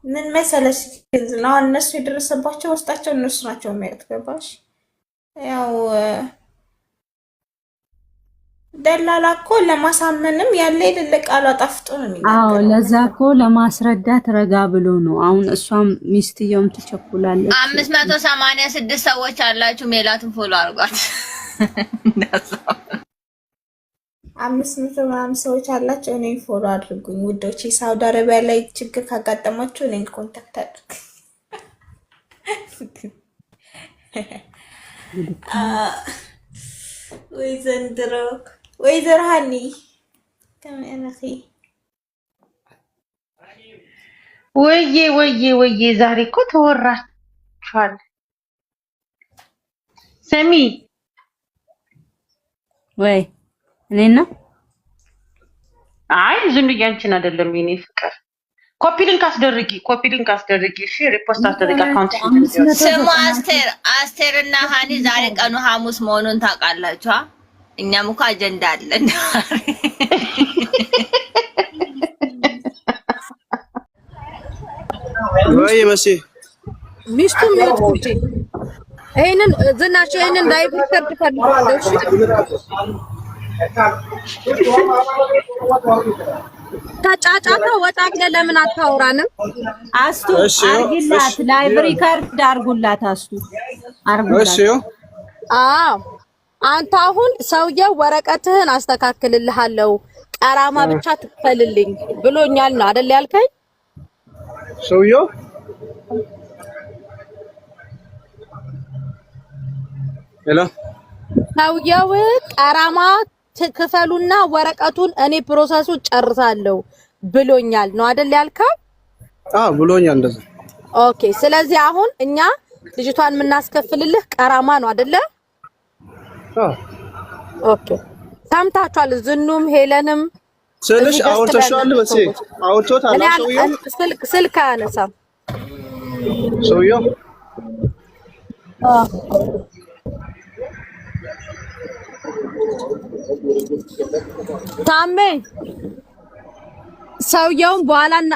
ምን መሰለሽ ነው እነሱ የደረሰባቸው ውስጣቸው እነሱ ናቸው የሚያዩት ገባሽ ያው ደላላ እኮ ለማሳመንም ያለ አይደለ ቃል አጣፍጦ ነው የሚናገረው አዎ ለዛ እኮ ለማስረዳት ረጋ ብሎ ነው አሁን እሷም ሚስትየውም ትቸኩላለች 586 ሰዎች አላችሁ ሜላትን ፎሎ አድርጓት 500 ምናምን ሰዎች አላችሁ እኔን ፎሎ አድርጉኝ ውዶቼ ሳውዲ አረቢያ ላይ ችግር ካጋጠማችሁ እኔን ኮንታክት አድርጉ ወይ ዘንድሮ ወይ ዘርሃኒ ከመን አኺ ወዬ ዛሬ እኮ ተወራችኋል ሰሚ ወይ እኔና አይ ዝም ያንቺን አይደለም የኔ ፍቅር ኮፒ ሊንክ አስደርጊ እሺ ሪፖስት አስደርጊ አካውንት ስሙ አስቴርና ሃኒ ዛሬ ቀኑ ሐሙስ መሆኑን ታውቃላችሁ እኛም እኮ አጀንዳ አለን ወይ መሲ ሚስቱ ምንጭ ይሄንን ዝናሽ ይሄንን ዳይቨርተር ትፈልጋለሽ ታጫጫታ ወጣ ብለ ለምን አታወራንም አስቱ አርግላት ላይቭ ሪከርድ አርጉላት አስቱ አርጉላት እሺ አዎ አንተ አሁን ሰውየው ወረቀትህን አስተካክልልሃለሁ ቀራማ ብቻ ትፈልልኝ ብሎኛል ነው አይደል ያልከኝ ሰውየው ሄሎ ሰውየው ቀራማ ትክፈሉና ወረቀቱን እኔ ፕሮሰሱን ጨርሳለሁ ብሎኛል ነው አይደል ያልከው ብሎኛል እንደዛ ኦኬ ስለዚህ አሁን እኛ ልጅቷን የምናስከፍልልህ ቀራማ ነው አይደለ ኦኬ ሰምታችኋል ዝኑም ሄለንም ስለሽ አውርተሻል መሲ አውርቶታል ሰውየው ስልክ አነሳም ሰውየው ታሜ ሰውየውን በኋላና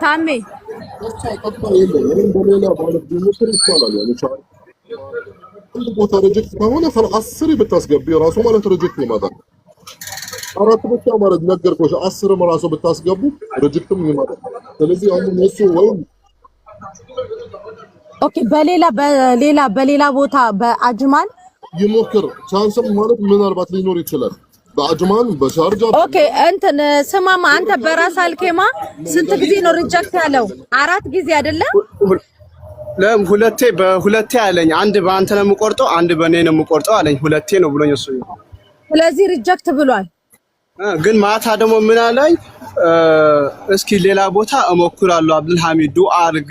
ታሜ ቦታ ሪጀክት ከሆነ 10 ብታስገቢ ራሱ ማለት ሪጀክት ይመጣል 4 ብቻ ማለት ነገርኩሽ 10 ራሱ ብታስገቡ ሪጀክትም ይመጣል ስለዚህ አሁን እሱ ወይ ኦኬ በሌላ ቦታ በአጅማን ይሞክር ቻንስም ማለት ምናልባት ሊኖር ይችላል በአጅማን በሻርጃ ኦኬ እንትን ስማማ አንተ በራስ አልኬማ ስንት ጊዜ ነው ሪጀክት ያለው 4 ጊዜ አይደለ በሁለቴ አለኝ አንድ በአንተ ነው የምቆርጠው አንድ በኔ ነው የምቆርጠው አለኝ ሁለቴ ነው ብሎኝ እሱ ስለዚህ ሪጀክት ብሏል ግን ማታ ደግሞ ምን አለኝ እስኪ ሌላ ቦታ እሞክራለሁ አብዱል ሐሚድ ዱአ አርግ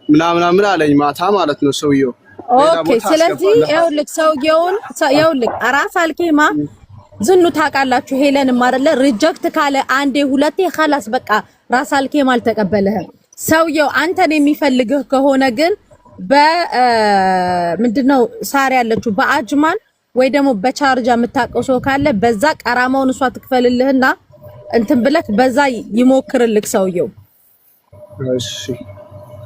ምናምን አለኝ ማታ ማለት ነው ሰውየው ኦኬ ስለዚህ ይኸውልህ ይኸውልህ ራስ አልኬማ ዝኑ ታውቃላችሁ ሄለንም አይደለ ሪጀክት ካለ አንዴ ሁለቴ خلاص በቃ ራስ አልኬማ አልተቀበለህም ሰውየው አንተን የሚፈልግህ ከሆነ ግን ምንድነው ሳሪ ያለችው በአጅማን ወይ ደግሞ በቻርጃ የምታውቀው ሰው ካለ በዛ ቀራማውን እሷ ትክፈልልህና እንትን ብለክ በዛ ይሞክርልክ ሰውየው እሺ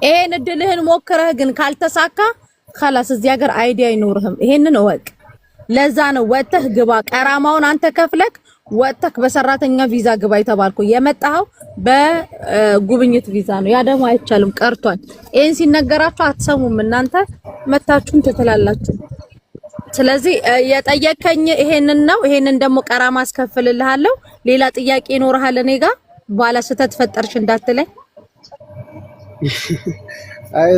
ይሄን እድልህን ሞክረህ ግን ካልተሳካ خلاص እዚህ ሀገር አይዲያ አይኖርህም ይሄንን እወቅ ለዛ ነው ወጥተህ ግባ ቀራማውን አንተ ከፍለክ ወጥተህ በሰራተኛ ቪዛ ግባ የተባልኩ የመጣው በጉብኝት ቪዛ ነው ያ ደግሞ አይቻልም ቀርቷል ይሄን ሲነገራችሁ አትሰሙም እናንተ መታችሁን ትተላላችሁ ስለዚህ የጠየከኝ ይሄንን ነው ይሄንን ደግሞ ቀራማ አስከፍልልሃለሁ ሌላ ጥያቄ ይኖርሃል እኔ ጋር በኋላ ስተት ፈጠርሽ እንዳትለኝ አይ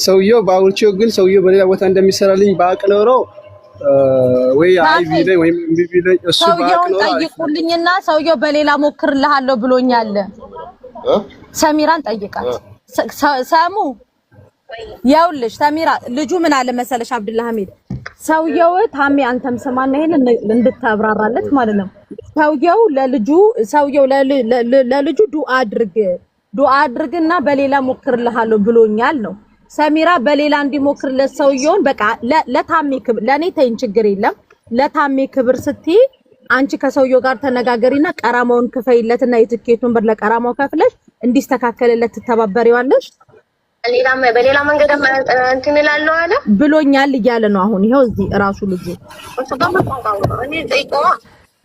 ሰውየው ባውርቺው ግን ሰውየው በሌላ ቦታ እንደሚሰራልኝ ባቅ ኖሮ ወይ አይቪ ላይ ወይ ኤምቢቢ ላይ እሱ ባቅ ኖሮ ጠይቁልኝና ሰውየው በሌላ ሞክርልሃለሁ ብሎኛል ሰሚራን ጠይቃት ሰሙ ያውልሽ ሰሚራ ልጁ ምን አለ መሰለሽ አብዱላህ ሐሚድ ሰውየው ታሜ አንተም ሰማና ይሄን እንድታብራራለት ማለት ነው ሰውየው ለልጁ ዱአ አድርግና በሌላ ሞክርልሃለሁ ብሎኛል ነው ሰሚራ በሌላ እንዲሞክርለት ሰውየውን በቃ ለታሜ ክብር ለኔ ተይን ችግር የለም ለታሜ ክብር ስትይ አንቺ ከሰውየው ጋር ተነጋገሪና ቀራማውን ክፈይለትና የትኬቱን ብር ለቀራማው ከፍለሽ እንዲስተካከለለት ተባበሪዋለሽ በሌላ መንገድ እንትን እላለሁ አለ ብሎኛል እያለ ነው አሁን ይሄው እዚህ ራሱ ልጅ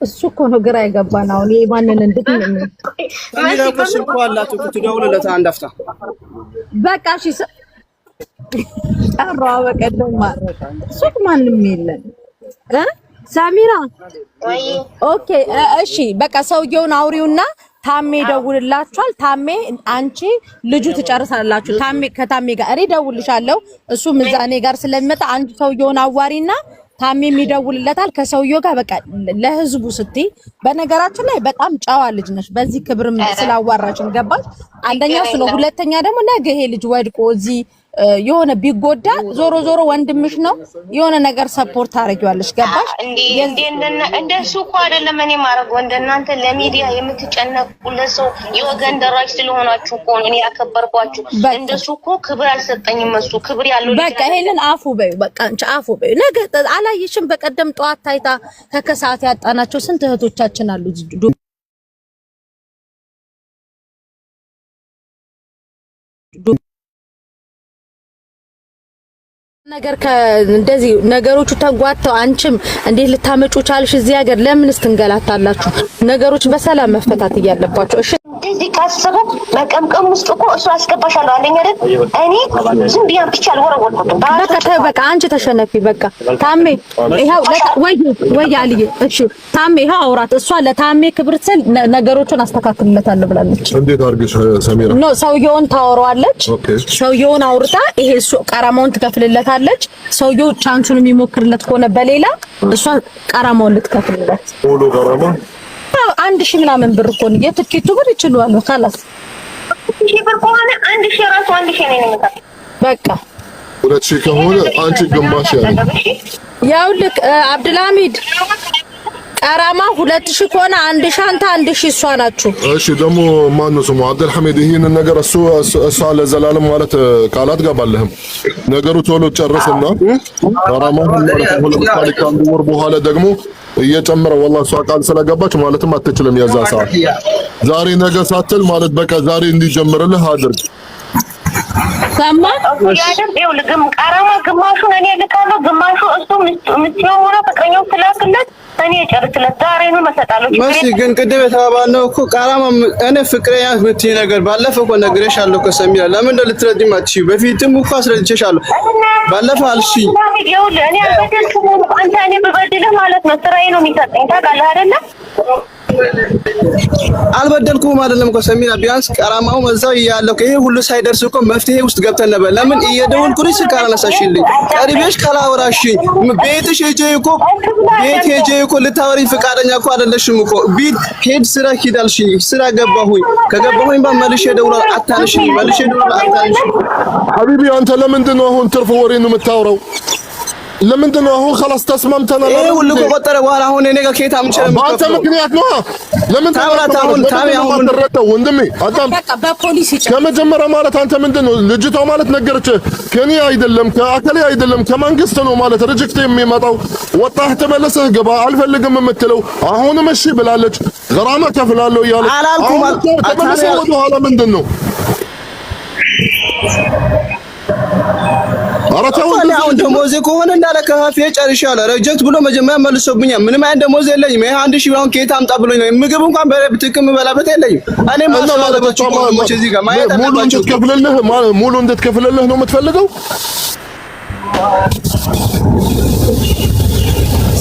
እሱ እኮ ነው ግራ የገባን አሁን ይሄ ማንን እንድትነኝ ሌላ question እኮ አላት እኮ ትደውልለት አንድ አፍታ በቃ እሺ ጠራው በቀደም ማለት እሱ ማንም የለም ሳሚራ ኦኬ እሺ በቃ ሰውየውን አውሪውና ታሜ ደውልላችኋል ታሜ አንቺ ልጁ ትጨርሳላችሁ ከታሜ ጋር እኔ ደውልልሻለሁ እሱ ምዛኔ ጋር ስለሚመጣ አንቺ ሰውየውን አዋሪና ታሜ የሚደውልለታል ከሰውየው ጋር በቃ ለህዝቡ ስትይ በነገራችን ላይ በጣም ጫዋ ልጅ ነሽ በዚህ ክብርም ስላዋራችን ገባሽ አንደኛ እሱ ነው ሁለተኛ ደግሞ ነገ ይሄ ልጅ ወድቆ እዚህ የሆነ ቢጎዳ ዞሮ ወንድምሽ ነው የሆነ ነገር ሰፖርት ታረጊዋለሽ ገባሽ እንደሱ እኮ አይደለም እኔ ማረግ ወንደናንተ ለሚዲያ የምትጨነቁለት ሰው የወገን ደራጅ ስለሆናችሁ እኮ እኔ ያከበርኳችሁ እንደሱ እኮ ክብር አልሰጠኝም እሱ ክብር ያለው በቃ ይሄንን አፉ በዩ በቃ አንቺ አፉ በዩ ነገ አላየሽም በቀደም ጧት ታይታ ከከሳት ያጣናቸው ስንት እህቶቻችን አሉ ነገር እንደዚህ ነገሮቹ ተጓተው አንቺም እንዴት ልታመጩ ቻልሽ እዚህ ሀገር ለምንስ ትንገላታላችሁ ነገሮች በሰላም መፈታት እያለባቸው እሺ እዚህ ካሰቡ በቀምቀም ውስጥ እኮ እሱ አስገባሻለሁ አለኝ አይደል እኔ ዝም ብያን ብቻ አልወረወርኩትም በቃ አንቺ ተሸነፊ በቃ ታሜ ይሄው ወይ አልዬ እሺ ታሜ ይሄው አውራት እሷ ለታሜ ክብር ስል ነገሮችን አስተካክልለታለሁ ብላለች እንዴት አርግሽ ሰሚራ ኖ ሰውየውን ታወራዋለች ሰውየውን አውርታ ይሄ እሱ ቀራማውን ትከፍልለታለች ሰውየው ቻንሱን የሚሞክርለት ከሆነ በሌላ እሷ ቀራማውን ልትከፍልለት ኦሎ ቀራማ 1000 ምናምን ብር እኮ ነው የትኬቱ ብር ይችላል خلاص 1000 ብር ከሆነ 1000 ራሱ 1000 ነው የሚመጣው በቃ 2000 ከሆነ አንቺ ግማሽ ያውልክ አብዱልሐሚድ ቀራማ 2000 ከሆነ 1000 አንተ 1000 እሷ ናችሁ እሺ ደግሞ ማን ነው ስሙ አብዱልሐሚድ ይሄንን ነገር እሷ ለዘላለም ማለት ቃላት ገባለህም ነገሩ ቶሎ ጨርስና ቀራማ ማለት ለምሳሌ ከአንድ ወር በኋላ ደግሞ እየጨመረ والله እሷ ቃል ስለገባች ማለትም አትችልም የዛ ሰዓት ዛሬ ነገ ሳትል ማለት በቃ ዛሬ እንዲጀምርልህ አድርግ ሰማ ያደም ይኸውልህ ቀራማ ግማሹን እኔ ልካለሁ ግማሹ እሱ ምትየው ሆነ ፍቅረኛው ስላክለት እኔ ጨርስለት ዛሬ ነው መሰጣለሁ መሲ ግን ቅድም የተባባልነው እኮ ቀራማ እኔ ፍቅረኛ ምትይ ነገር ባለፈው እኮ ነግሬሻለሁ ከሰሚራ ለምን እንደልትረጂም አትሺ በፊትም እኮ አስረድቼሻለሁ ባለፈው አልሺ ይኸውልህ እኔ አልበደልኩም አንተ እኔ በበደልህ ማለት ነው ስራዬ ነው የሚሰጠኝ ታውቃለህ አይደለ አልበደልኩም አይደለም እኮ ሰሚራ ቢያንስ ቀራማው መዛው ያለው ይሄ ሁሉ ሳይደርስ እኮ መፍትሄ ውስጥ ገብተን ነበር ለምን እየደወልኩኝ ስልክ አላነሳሽልኝ ቀርቤሽ ካላወራሽ ቤትሽ ሄጄ እኮ ልታወሪኝ ፍቃደኛ እኮ አይደለሽም እኮ ቢት ሄድ ስራ ሂዳልሽ ስራ ገባሁኝ ከገባሁኝ መልሼ ደውላለሁ አታንሽ መልሼ ደውላለሁ አታንሽ ሐቢቢ አንተ ለምንድን ነው አሁን ትርፍ ወሬ ነው የምታወራው? ለምንድን ነው አሁን خلاص ተስማምተናል? ይሄ ሁሉ ከቆጠረ በኋላ አሁን እኔ ጋር ከየት አምጪ ነው? በአንተ ምክንያት ነው። ለምን አሁን ተረዳው ወንድሜ አዳም በፖሊስ ይጫ ከመጀመሪያ ማለት አንተ ምንድን ነው ልጅቷ ማለት ነገረች ከኔ አይደለም ከአከሌ አይደለም ከመንግስት ነው ማለት ሪጀክት የሚመጣው ወጣህ ተመለሰህ ገባ አልፈልግም የምትለው አሁንም እሺ ብላለች ገራማ ከፍላለሁ እያለች አላልኩም ተመለሰህ ወደ ኋላ ምንድን ነው አራታው አሁን ደሞዜ ከሆነ እንዳለ ከፋፌ ጨርሻለሁ ሪጀክት ብሎ መጀመሪያ መልሶብኛል ምንም አይነት ደሞዝ የለኝም ይሄ 1000 ብር ከየት አምጣ ብሎኝ ነው ምግብ እንኳን በትክክል የምበላበት የለኝም እኔ ማስተዋለበት ቆሞች እዚህ ጋር ማየት አለባችሁ ሙሉ እንድትከፍልልህ ነው የምትፈልገው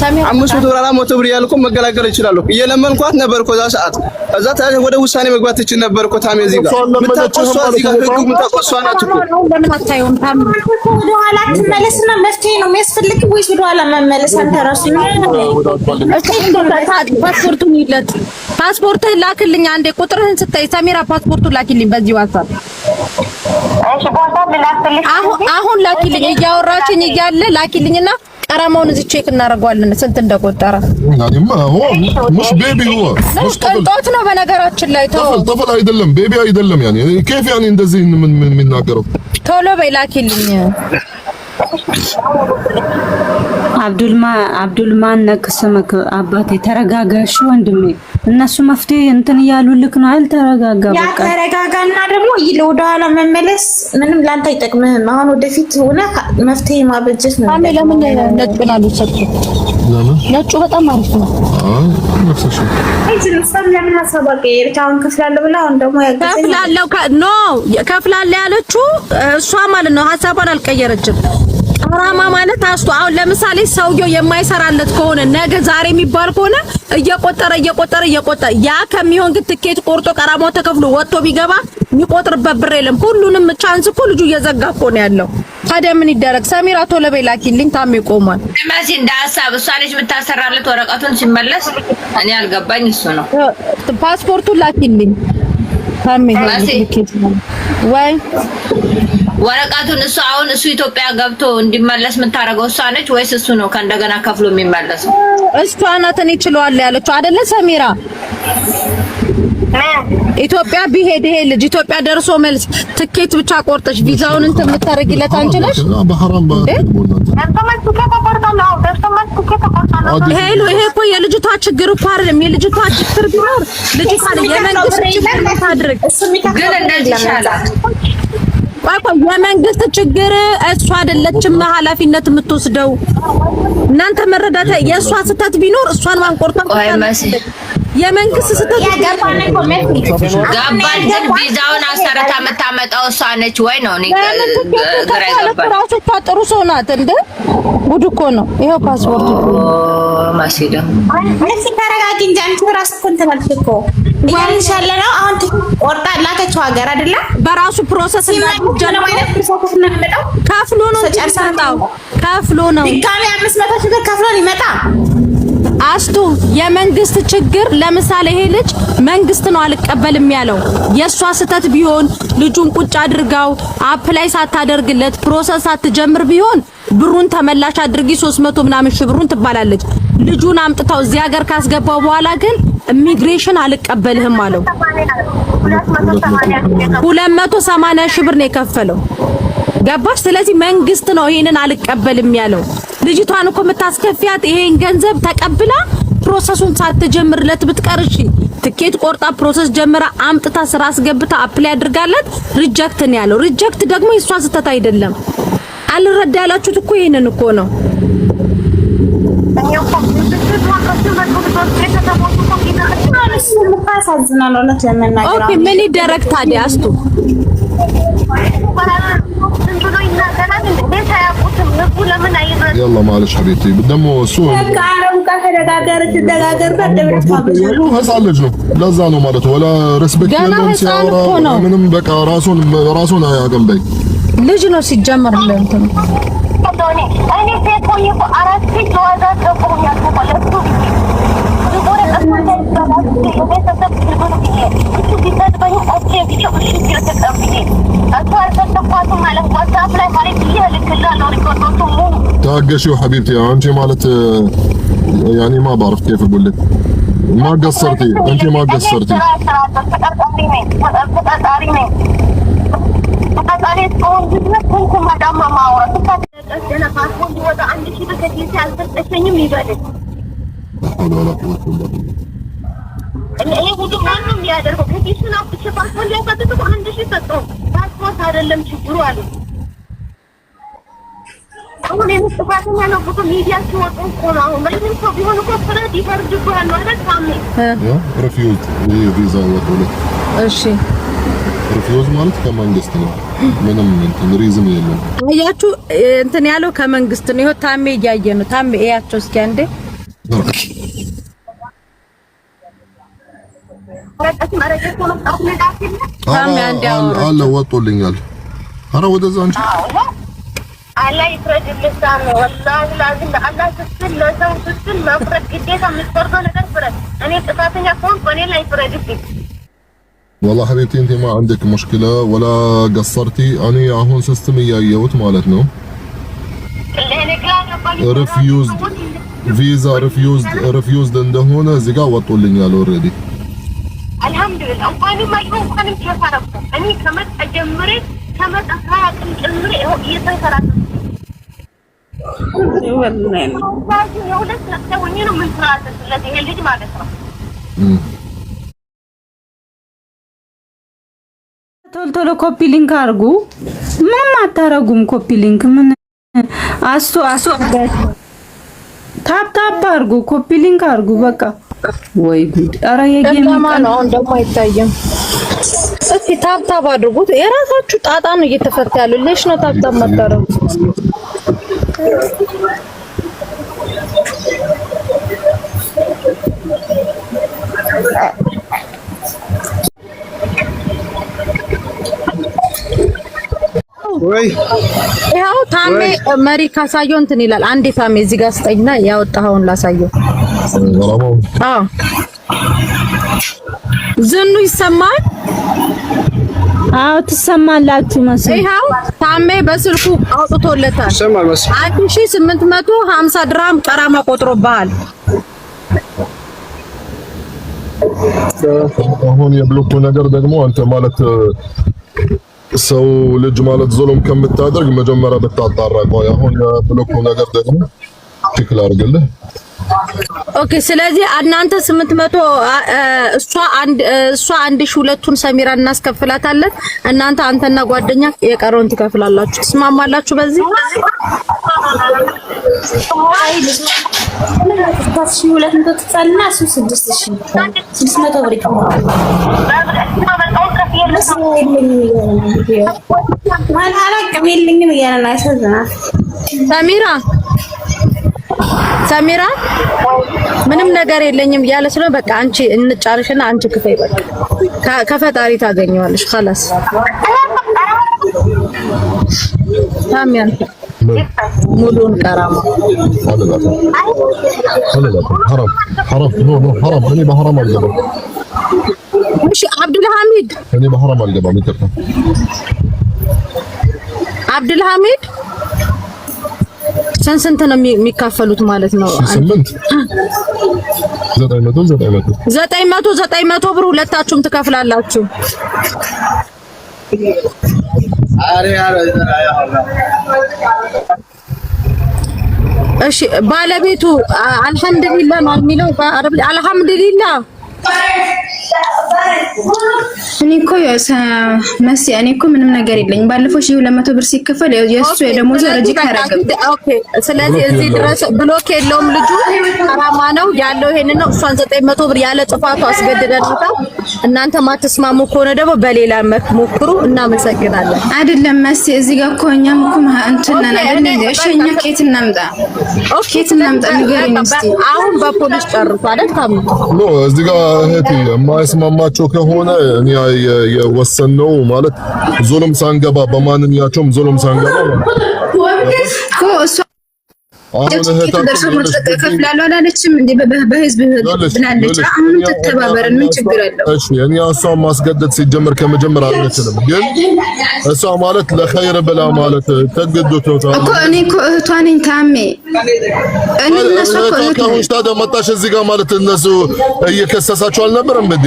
500 ብር 400 ብር ያልኩ መገላገል እችላለሁ እየለመንኳት ነበር እኮ እዛ ሰዓት እዛ ወደ ውሳኔ መግባት እችል ነበር እኮ ታሜ እዚህ ጋር ምታቆሷ እዚህ ጋር ህጉ ምታቆሷ ናት እኮ ለምን አታዩም ታሜ ወደ ኋላ ትመለስና መፍትሄ ነው የሚያስፈልግ ወይስ ወደ ኋላ መመለስ አንተ ራሱ ፓስፖርቱን ይለት ፓስፖርት ላክልኝ አንዴ ቁጥርህን ስታይ ሰሚራ ፓስፖርቱን ላኪልኝ በዚህ ዋትስአፕ አሁን ላኪልኝ እያወራችኝ እያለ ላኪልኝና ቀራማውን እዚህ ቼክ እናደርገዋለን ስንት እንደቆጠረ ያዲማ هو مش بيبي هو مش ቅንጦት ነው በነገራችን ላይ طفل አይደለም ቤቢ አይደለም يعني كيف يعني እንደዚህ ምን የሚናገረው ቶሎ በይ ላኪልኝ አብዱልማን ነክሰመክ አባቴ ተረጋጋሽ ወንድሜ እነሱ መፍትሄ እንትን እያሉልክ ነው አልተረጋጋ በቃ ያ ተረጋጋና ደግሞ ወደ ኋላ መመለስ ምንም ላንተ አይጠቅምህም አሁን ወደፊት ሆነ መፍትሄ ማበጀት ነው ታሜ ለምን ነጭና ልሰጥ ነጩ በጣም አሪፍ ነው ነፍሰሽ እዚህ ለምን ሀሳባቀ የርካውን ከፍላለሁ ብላ አሁን ደግሞ ከፍላለሁ ኖ ከፍላለሁ ያለችው እሷ ማለት ነው ሐሳቧን አልቀየረችም ቀራማ ማለት አስቶ አሁን ለምሳሌ ሰውየው የማይሰራለት ከሆነ ነገ ዛሬ የሚባል ከሆነ እየቆጠረ ያ ከሚሆን ግን ትኬት ቆርጦ ቀራማው ተከፍሎ ወጥቶ ቢገባ የሚቆጥርበት ብር የለም ሁሉንም ቻንስ እኮ ልጁ እየዘጋ እኮ ነው ያለው ታዲያ ምን ይደረግ ሰሚራ ቶሎ በይ ላኪልኝ ታሜ ቆሟል ማሲ እንደ ሐሳብ እሷ ልጅ ብታሰራለት ወረቀቱን ሲመለስ እኔ አልገባኝ እሱ ነው ፓስፖርቱን ላኪልኝ ታሜ ወይ ወረቀቱን እሱ አሁን እሱ ኢትዮጵያ ገብቶ እንዲመለስ የምታረገው እሷ ነች ወይስ እሱ ነው ከእንደገና ከፍሎ የሚመለሰው? እሷ ናት እኔ እችለዋለሁ ያለችው አይደለ ሰሚራ? ኢትዮጵያ ቢሄድ ይሄ ልጅ ኢትዮጵያ ደርሶ መልስ ትኬት ብቻ ቆርጠሽ ቪዛውን እንትን የምታረጊለት አንቺ ነሽ? ይሄ እኮ የልጅቷ ችግር እኮ አይደለም። የልጅቷ ችግር ቢኖር ልጅቷ የመንግስት ችግር ታድርግ ግን እንደዚህ ይሻላል። የመንግስት ችግር እሷ አይደለችም ኃላፊነት የምትወስደው። እናንተ መረዳት የእሷ ስህተት ቢኖር እሷን ማንቆርጣ የመንግስት ስህተት ገባን ግን ቪዛውን አሰርታ የምታመጣው እሷ ነች ወይ ነው? ግራ ይገባል። ራሱ ጥሩ ሰው ናት እንደ ጉድ እኮ ነው። ይሄው ፓስፖርት ማሲዳ እሺ ተረጋጊ እንጂ አንቺ ራስሽ እኮ እንትን አልሽ እኮ ያልሻለ ነው። አሁን ቆርጣ ላከችው ሀገር አይደለ? በራሱ ፕሮሰስ ከፍሎ ነው ጨርሳው ከፍሎ ነው ድጋሚ 500 ሺህ ብር ከፍሎ ሊመጣ አስቱ የመንግስት ችግር ለምሳሌ ይሄ ልጅ መንግስት ነው አልቀበልም ያለው የሷ ስህተት ቢሆን ልጁን ቁጭ አድርጋው አፕላይ ሳታደርግለት ፕሮሰስ ሳትጀምር ቢሆን ብሩን ተመላሽ አድርጊ 300 ምናምን ሺህ ብሩን ትባላለች። ልጁን አምጥታው እዚህ ሀገር ካስገባው በኋላ ግን ኢሚግሬሽን አልቀበልህም አለው። 280 ሺህ ብር ነው የከፈለው። ገባሽ? ስለዚህ መንግስት ነው ይሄንን አልቀበልም ያለው። ልጅቷን እኮ የምታስከፊያት ይሄን ገንዘብ ተቀብላ ፕሮሰሱን ሳትጀምርለት ብትቀርሽ ትኬት ቆርጣ ፕሮሰስ ጀምራ አምጥታ ስራ አስገብታ አፕላይ አድርጋለት ሪጀክት ነው ያለው። ሪጀክት ደግሞ የሷ ስህተት አይደለም። አልረዳ ያላችሁት እኮ ይሄንን እኮ ነው። ኦኬ ምን ይደረግ ታዲያ? አስቱ يلا معلش حبيبتي ደሞ እሱ ህፃን ልጅ ነው ለዛ ነው ማለት ወላ ሪስፔክት የለውም ሲያወራ ምንም በቃ ራሱን አያገንበይ ልጅ ነው ሲጀመር ለእንትን እኔ ሴት ሆኜ እኮ አራት ሴት ለዋዛ ገባሁኝ አልተቆለጥኩ ማለት تاقشي وحبيبتي انت مالت يعني ما بعرف كيف اقول لك ما قصرتي انت ما قصرتي አሁን የምትፋተኛ ነው ብዙ ሚዲያ ሲወጡ እኮ ነው። አሁን ምንም ሰው ቢሆን እኮ ፍረድ ይፈርድብሃል ማለት ታሜ ሪፊውዝ ቪዛ ወጥቶለት እሺ ሪፊውዝ ማለት ከመንግስት ነው። ምንም እንትን ሪዝን የለም። አያችሁ እንትን ያለው ከመንግስት ነው። ይኸው ታሜ እያየ ነው። ታሜ እያቸው እስኪ አንዴ አለ ወጥቶልኛል። ኧረ ወደዛ አንቺ አላህ ይፍረድልህ ታሜ ወላሂ ላዚም ለአላህ ስትል ለሰው ስትል መፍረድ ግዴታ የምትፈርደው ነገር ፍረድ። እኔ ጥፋተኛ ከሆንኩ እኔ ላይ ፍረድብኝ። والله حبيبتي انت ما عندك مشكلة ولا قصرتي انا አሁን ሲስተም እያየሁት ማለት ነው refused visa refused እንደሆነ እዚህ ጋር ወጥቶልኛል ኦሬዲ አልহামዱሊላህ እንኳን ማይሆን እንኳን ተፈረኩ እኔ ከመጣ ጀምሬ ከመጣ ካቅም ጀምሬ እየተንከራተትኩ ወላሂ የሁለት ነው ነው ምን ትራተ ስለዚህ ልጅ ማለት ነው ቶሎ ኮፒ ሊንክ አርጉ ምንም አታረጉም ኮፒ ሊንክ ምን አሱ ታፕ አርጉ ኮፒ ሊንክ አርጉ በቃ ወይ ጉድ ኧረ የጌም ነው አሁን ደግሞ አይታየም እስኪ ታፕ አድርጉት የራሳችሁ ጣጣ ነው እየተፈታ ያለው ለሽ ነው ታፕ ማታረጉ ወይ ያው ታሜ መሪ ካሳየው እንትን ይላል አንዴ ታሜ እዚህ ጋር ስጠኝና ያወጣኸውን ላሳየው አዎ ዝኑ ይሰማል አዎ ትሰማላችሁ መሰለኝ ይሄው ታሜ በስልኩ አውጥቶለታል ይሰማል መሰለኝ 1850 ድራም ቀራማ ቆጥሮብሃል አሁን የብሎኩ ነገር ደግሞ አንተ ማለት ሰው ልጅ ማለት ዙልም ከምታደርግ መጀመሪያ ብታጣራ ቆይ አሁን የብሎኩ ነገር ደግሞ ትክክል አድርግልህ ኦኬ ስለዚህ እናንተ 800 እሷ 1200ን ሰሚራ እናስከፍላታለን እናንተ አንተና ጓደኛ የቀረውን ትከፍላላችሁ ትስማማላችሁ በዚህ አይ ልጅ 1200 ትጻልና እሱ 6600 ብር ይከፍላል ማን አላቅም የለኝም እያለ ያሳዝናል ሰሚራ ምንም ነገር የለኝም እያለ ስለሆነ በቃ አንቺ እንጫርሽና አንቺ ክፈይ በቃ ከፈጣሪ ታገኘዋለሽ خلاص ታሚያን ሙሉን ቀራማ حرام حرام እኔ በሐራም አልገባም እሺ አብዱልሐሚድ እኔ በሐራም አልገባም ይተካ አብዱልሐሚድ ስንት ነው የሚካፈሉት ማለት ነው 8 900 ብር ሁለታችሁም ትከፍላላችሁ እሺ ባለቤቱ አልহামዱሊላህ ነው የሚለው አልহামዱሊላህ እኔ እኮ መሲ እኔ እኮ ምንም ነገር የለኝ ባለፈው 200 ብር ሲከፈል የሱ የደሞዝ ረጂ ካረገብ ኦኬ ስለዚህ እዚህ ድረስ ብሎክ የለውም ልጁ አራማ ነው ያለው ይሄን ነው እሷን 900 ብር ያለ ጥፋቱ አስገድደናታ እናንተ ማትስማሙ ከሆነ ደግሞ በሌላ ሞክሩ እናመሰግናለን አይደለም መሲ እዚህ ጋር እኮ እኛም እኮ እንትን ነን አይደል እሺኛ ኬት እናምጣ ኦኬ እናምጣ ንገሪኝ እስቲ አሁን በፖሊስ ጨርሱ አይደል ታሙ ኖ እዚህ ጋር እህቴ የማይስማማቸው ከሆነ እኔ የወሰነው ማለት ዙልም ሳንገባ በማንኛቸውም ዙልም ሳንገባ ደርሶ ምርጥ ከፍላለሁ አላለችም እንዴ? በህዝብ ብላለች። አሁንም ተተባበረን ምን ችግር አለው? እሺ እኔ እሷን ማስገደድ ሲጀምር ከመጀመር አልችልም፣ ግን እሷ ማለት ለኸይር ብላ ማለት ተገዶት ነው እኮ። እኔ እኮ እህቷ ነኝ ታሜ። እኔ እነሱ እኮ ከሁንስታ ደመጣሽ እዚህ ጋር ማለት እነሱ እየከሰሳቸው አልነበረም እንዴ?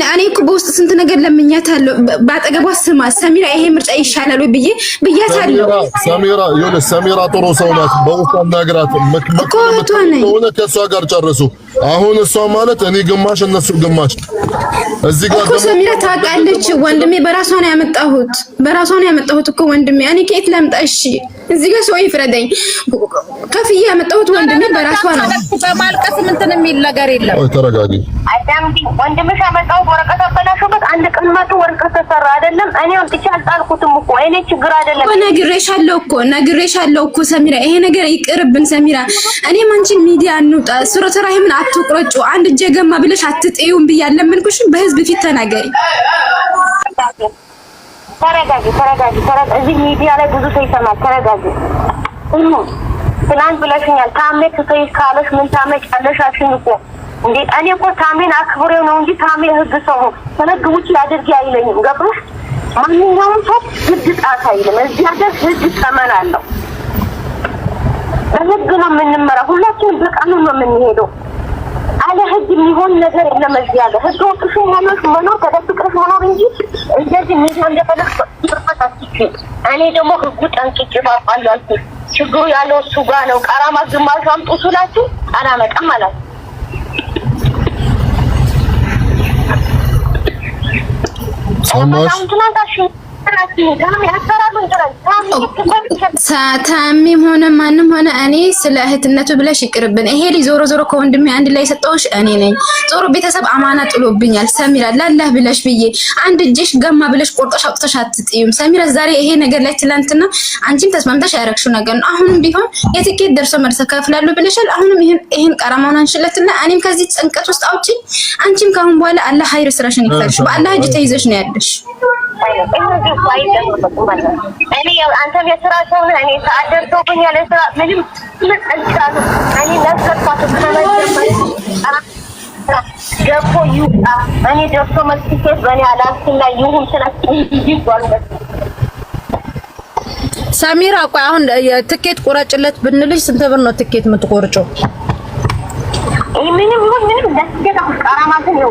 እኔ እኮ በውስጥ ስንት ነገር ለምኛታለሁ። ባጠገቧ ስማ ሰሚራ ይሄ ምርጫ ይሻላል ወይ ብያታለሁ። ሰሚራ ጥሩ ሰው ናት። በውስጥ አናግራት ሆነ ከእሷ ጋር ጨርሱ። አሁን እሷ ማለት እኔ ግማሽ እነሱ ግማሽ እዚህ ጋር ደግሞ ሰሚራ ታውቃለች። ወንድሜ በራሷ ነው ያመጣሁት እኮ ወንድሜ። እኔ ከየት ላምጣ? እሺ እዚህ ጋር ሰው ይፍረደኝ። ከፍዬ ያመጣሁት ወንድሜ በራሷ ነው። በማልቀስ ምንትን የሚል ነገር የለም። ወይ ተረጋጊ። አዳምጪ። ወንድምሽ ያመጣሁት ወረቀት አበላሽበት። አንድ ቀን መቶ ወረቀት ተሰራ አይደለም። እኔ አምጥቼ አልጣልኩትም እኮ እኔ ችግር አይደለም። ነግሬሻለሁ እኮ ሰሚራ፣ ይሄ ነገር ይቅርብን ሰሚራ። እኔም አንቺን ሚዲያ እንውጣ፣ ሱረተ ራሂምን አትቆርጩ፣ አንድ እጄ ገማ ብለሽ አትጥዩም ብያለሁ። ምንኩሽ በህዝብ ፊት ተናገሪ። ተረጋጊ። እዚህ ሚዲያ ላይ ብዙ ሰው ይሰማል። ተረጋጊ። ትናንት ብለሽኛል። ታሜ ትተይ ካለሽ ምን ታመጫለሽ አልሽኝ እኮ እንዴ። እኔ እኮ ታሜን አክብሬው ነው እንጂ ታሜ ህግ ሰው ከነግ ውጪ አድርጊ አይለኝም። ገባሽ? ማንኛውም ሰው ህግ ጣት አይልም። እዚህ ሀገር ህግ ተመን አለው። በህግ ነው የምንመራው። ሁላችንም በቃሉ ነው የምንሄደው። አለ ህግ የሚሆን ነገር የለም። እዚህ ሀገር ህግ ወጥሽ ሆነሽ መኖር ተደብቀሽ መኖር እንጂ እንደዚህ ሚዲያ እንደፈለግሽ ተፈታትሽ። እኔ ደግሞ ህጉ ጠንቅቄ ባውቃለሁ አልኩሽ። ችግሩ ያለው እሱ ጋር ነው። ቀራማ ግማሽ አምጡ ስላችሁ አላመጣም አላችሁ። ታሚም ሆነ ማንም ሆነ እኔ ስለ እህትነቱ ብለሽ ይቅርብን። ይሄ ልጅ ዞሮ ከወንድሜ አንድ ላይ የሰጠሁሽ እኔ ነኝ። ዞሮ ቤተሰብ አማና ጥሎብኛል። ሰሚራ ላላህ ብለሽ ብዬ አንድ እጅሽ ገማ ብለሽ ቆርጠሽ አውጥተሽ አትጥዩም። ሰሚራ ዛሬ ይሄ ነገር ላይ ትላንትና አንቺም ተስማምተሽ ያረግሽው ነገር ነው። አሁንም ቢሆን የትኬት ደርሶ መልስ ከፍላለሁ ብለሻል። አሁንም ይሄን ቀራማውን አንሽለትና እኔም ከዚህ ጭንቀት ውስጥ አውጪ። አንቺም ካሁን በኋላ አላህ ሀይር ስራሽን ይክፈልሽ። በአላህ እጅ ተይዘሽ ነው ያለሽ። እኔ አንተም የስራ ሰው ነህ። እኔ ሰዓት ደርሶብኛል። የስራ ምንም ልጠልቻለሁ። እኔ ለስከፋት ገፎ ይውጣ። እኔ ደርሶ መልስ ሴት በእኔ አላስና ይሁን ስለይጓል። ሰሚራ ቆይ አሁን የትኬት ቁረጭለት ብንልሽ ስንት ብር ነው ትኬት የምትቆርጪው? ምንም ለስኬት ቀራማትን ነው